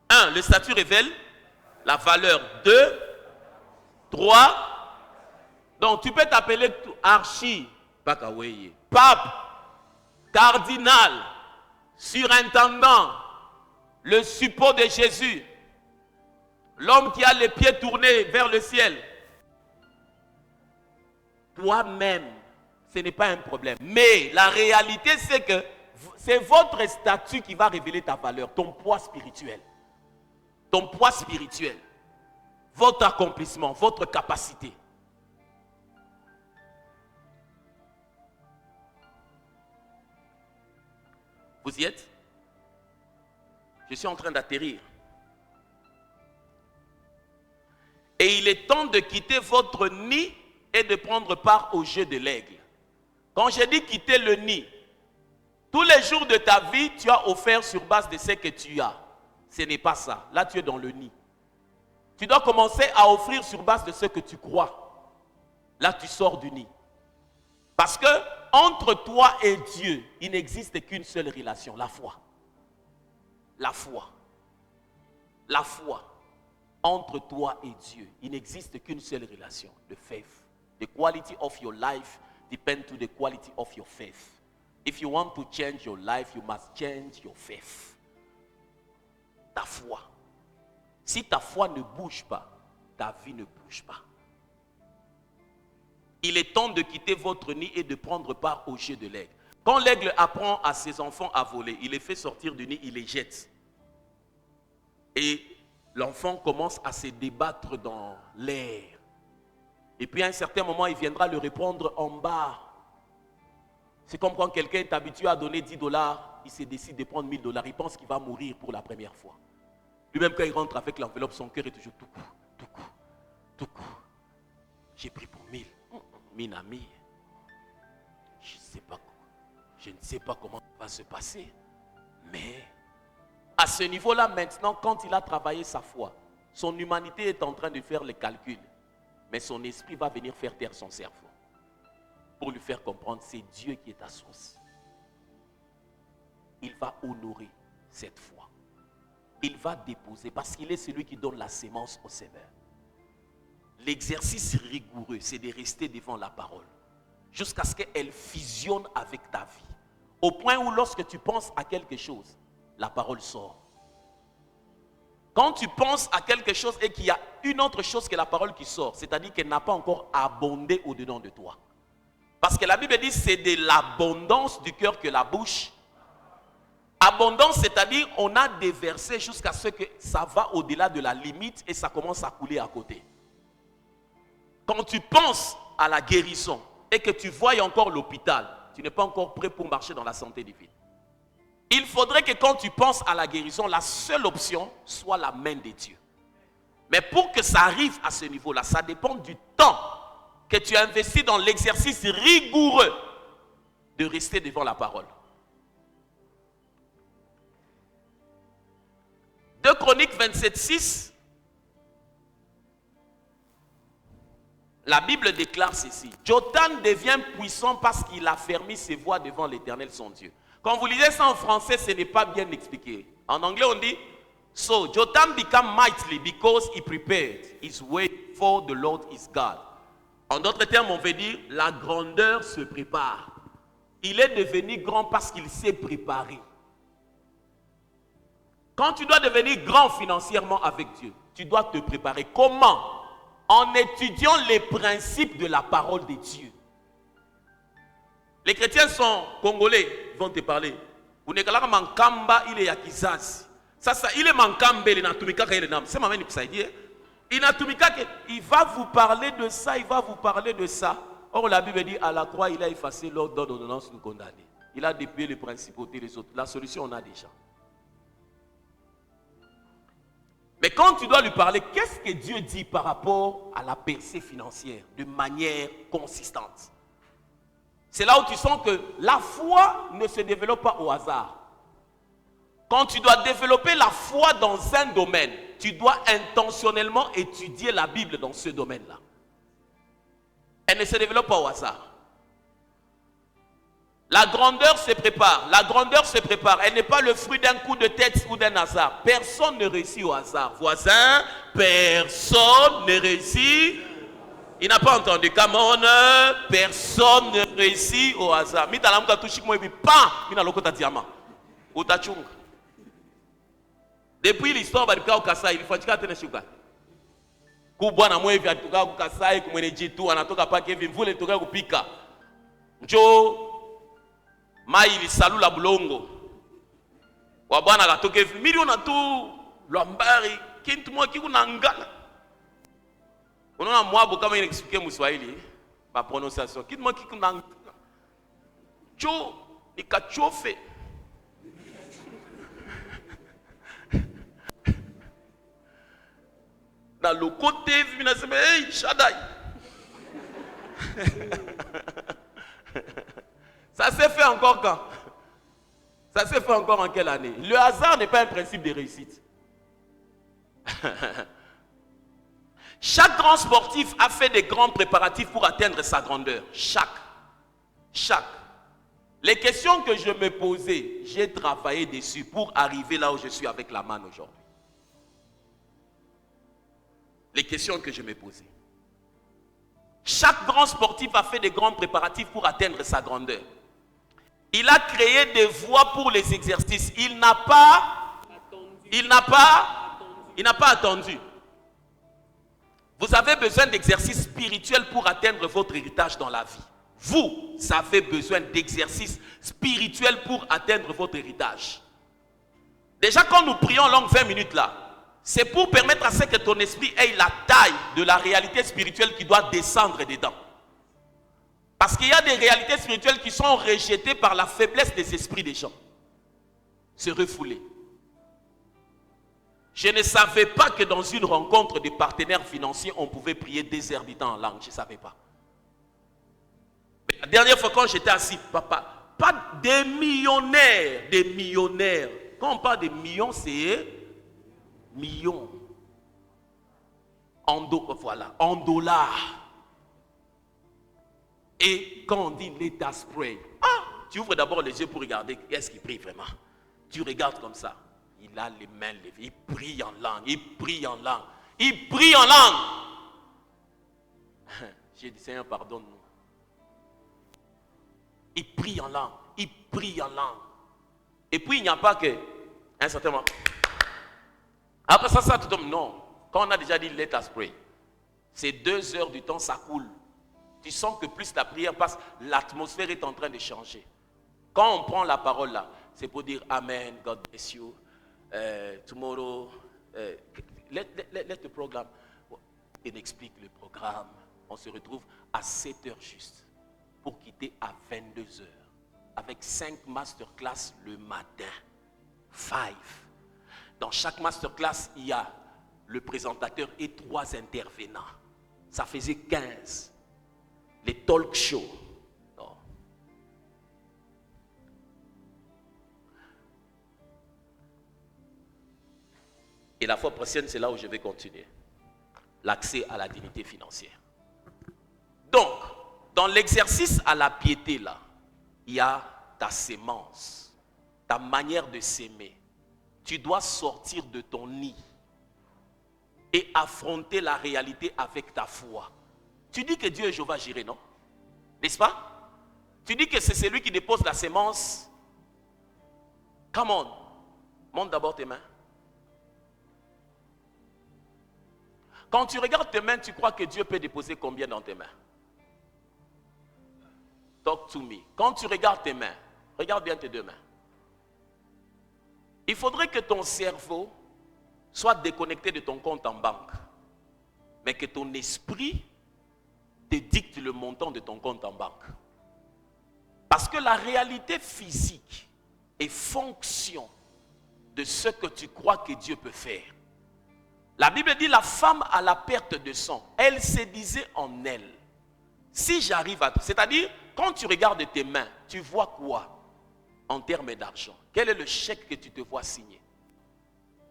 1. Le statut révèle la valeur. 2. 3. Donc tu peux t'appeler archi, pape, cardinal, surintendant, le suppôt de Jésus, l'homme qui a les pieds tournés vers le ciel. Toi-même, ce n'est pas un problème. Mais la réalité, c'est que c'est votre statut qui va révéler ta valeur, ton poids spirituel. ton poids spirituel, votre accomplissement, votre capacité. Vous y êtes? Je suis en train d'atterrir. Et il est temps de quitter votre nid et de prendre part au jeu de l'aigle. Quand je dis quitter le nid, tous les jours de ta vie, tu as offert sur base de ce que tu as. Ce n'est pas ça. Là, tu es dans le nid. Tu dois commencer à offrir sur base de ce que tu crois. Là, tu sors du nid. Parce que entre toi et Dieu, il n'existe qu'une seule relation, la foi. La foi. La foi. Entre toi et Dieu, il n'existe qu'une seule relation, the faith. The quality of your life depends to the quality of your faith. If you want to change your life, you must change your faith. Ta foi. Si ta foi ne bouge pas, ta vie ne bouge pas. Il est temps de quitter votre nid et de prendre part au jeu de l'aigle. Quand l'aigle apprend à ses enfants à voler, il les fait sortir du nid, il les jette. Et l'enfant commence à se débattre dans l'air. Et puis à un certain moment, il viendra le répondre en bas. C'est comme quand quelqu'un est habitué à donner $10, il se décide de prendre $1000. Il pense qu'il va mourir pour la première fois. Lui-même, quand il rentre avec l'enveloppe, son cœur est toujours tout court, tout court, tout court. J'ai pris pour 1000. Min ami, je ne sais pas comment ça va se passer. Mais à ce niveau-là, maintenant, quand il a travaillé sa foi, son humanité est en train de faire les calculs. Mais son esprit va venir faire taire son cerveau. Pour lui faire comprendre, c'est Dieu qui est ta source. Il va honorer cette foi. Il va déposer, parce qu'il est celui qui donne la sémence au semeur. L'exercice rigoureux, c'est de rester devant la parole. Jusqu'à ce qu'elle fusionne avec ta vie. Au point où lorsque tu penses à quelque chose, la parole sort. Quand tu penses à quelque chose et qu'il y a une autre chose que la parole qui sort, c'est-à-dire qu'elle n'a pas encore abondé au-dedans de toi. Parce que la Bible dit c'est de l'abondance du cœur que la bouche. Abondance, c'est-à-dire on a déversé jusqu'à ce que ça va au-delà de la limite et ça commence à couler à côté. Quand tu penses à la guérison et que tu vois encore l'hôpital, tu n'es pas encore prêt pour marcher dans la santé divine. Il faudrait que quand tu penses à la guérison, la seule option soit la main de Dieu. Mais pour que ça arrive à ce niveau-là, ça dépend du temps que tu as investi dans l'exercice rigoureux de rester devant la parole. 2 Chroniques 27:6, la Bible déclare ceci. Jotham devient puissant parce qu'il a fermé ses voies devant l'Éternel son Dieu. Quand vous lisez ça en français, ce n'est pas bien expliqué. En anglais, on dit, so Jotham became mighty because he prepared his way for the Lord his God. En d'autres termes, on veut dire, la grandeur se prépare. Il est devenu grand parce qu'il s'est préparé. Quand tu dois devenir grand financièrement avec Dieu, tu dois te préparer. Comment? En étudiant les principes de la parole de Dieu. Les chrétiens sont congolais, ils vont te parler. Il est il va vous parler de ça, il va vous parler de ça. Or la Bible dit à la croix, il a effacé l'ordre d'ordonnance nous condamner. Il a dépouillé les principautés les autres. La solution on a déjà. Mais quand tu dois lui parler, qu'est-ce que Dieu dit par rapport à la percée financière de manière consistante? C'est là où tu sens que la foi ne se développe pas au hasard. Quand tu dois développer la foi dans un domaine, tu dois intentionnellement étudier la Bible dans ce domaine-là. Elle ne se développe pas au hasard. La grandeur se prépare. La grandeur se prépare. Elle n'est pas le fruit d'un coup de tête ou d'un hasard. Personne ne réussit au hasard. Voisin, personne ne réussit. Il n'a pas entendu. Come on, personne ne réussit au hasard. Depuis l'histoire de Kasai, il faut que tu aies kubwana mwevi atuka kukasai kumwene jitu anatoka pake hivi mvule toka kupika njo mai lisalula bulongo wa bwana akatoka hivi miliona tu lwambari kintu mwa kikunangala. Unaona mwabo kama inexplique Mswahili, ma prononciation. Kintu mwa kikunangala. Cho nikachofe. Dans le côté, hey, Shaddai. Ça s'est fait encore quand? Ça s'est fait encore en quelle année? Le hasard n'est pas un principe de réussite. Chaque grand sportif a fait des grands préparatifs pour atteindre sa grandeur. Chaque. Les questions que je me posais, j'ai travaillé dessus pour arriver là où je suis avec la manne aujourd'hui. Les questions que je me posais. Chaque grand sportif a fait des grands préparatifs pour atteindre sa grandeur. Il a créé des voies pour les exercices. Il n'a pas attendu. Vous avez besoin d'exercices spirituels pour atteindre votre héritage dans la vie. Vous avez besoin d'exercices spirituels pour atteindre votre héritage. Déjà, quand nous prions en langue 20 minutes là, c'est pour permettre à ce que ton esprit ait la taille de la réalité spirituelle qui doit descendre dedans. Parce qu'il y a des réalités spirituelles qui sont rejetées par la faiblesse des esprits des gens. Se refouler. Je ne savais pas que dans une rencontre de partenaires financiers, on pouvait prier des heures du temps en langue. Je ne savais pas. Mais la dernière fois quand j'étais assis, papa, pas des millionnaires. Quand on parle de millions, c'est millions. En dollars. Et quand on dit let us pray, tu ouvres d'abord les yeux pour regarder qu'est-ce qu'il prie vraiment. Tu regardes comme ça. Il a les mains levées. Il prie en langue. J'ai dit, Seigneur, pardonne-nous. Il prie en langue. Et puis, il n'y a pas que un certain moment. Après ça, tout tombe. Non. Quand on a déjà dit let us pray, c'est 2 heures du temps, ça coule. Tu sens que plus la prière passe, l'atmosphère est en train de changer. Quand on prend la parole là, c'est pour dire Amen, God bless you. Tomorrow, let the program. Il explique le programme. On se retrouve à 7 heures juste pour quitter à 22 heures avec 5 masterclass le matin. 5. Dans chaque masterclass, il y a le présentateur et 3 intervenants. Ça faisait 15. Les talk shows. Non. Et la fois prochaine, c'est là où je vais continuer. L'accès à la dignité financière. Donc, dans l'exercice à la piété, là, il y a ta sémence, ta manière de s'aimer. Tu dois sortir de ton nid et affronter la réalité avec ta foi. Tu dis que Dieu est Jéhovah Jireh, non? N'est-ce pas? Tu dis que c'est celui qui dépose la sémence. Come on. Monte d'abord tes mains. Quand tu regardes tes mains, tu crois que Dieu peut déposer combien dans tes mains? Talk to me. Quand tu regardes tes mains, regarde bien tes 2 mains. Il faudrait que ton cerveau soit déconnecté de ton compte en banque, mais que ton esprit te dicte le montant de ton compte en banque. Parce que la réalité physique est fonction de ce que tu crois que Dieu peut faire. La Bible dit la femme à la perte de sang, elle se disait en elle, si j'arrive à... C'est-à-dire, quand tu regardes tes mains, tu vois quoi en termes d'argent? Quel est le chèque que tu te vois signer?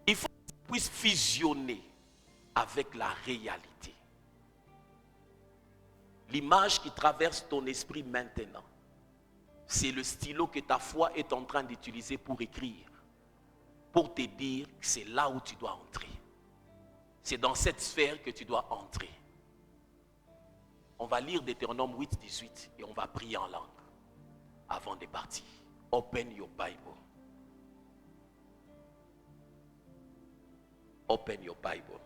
Il faut que tu puisses fusionner avec la réalité. L'image qui traverse ton esprit maintenant, c'est le stylo que ta foi est en train d'utiliser pour écrire, pour te dire que c'est là où tu dois entrer. C'est dans cette sphère que tu dois entrer. On va lire Deutéronome 8, 18 et on va prier en langue avant de partir. Open your Bible. Open your Bible.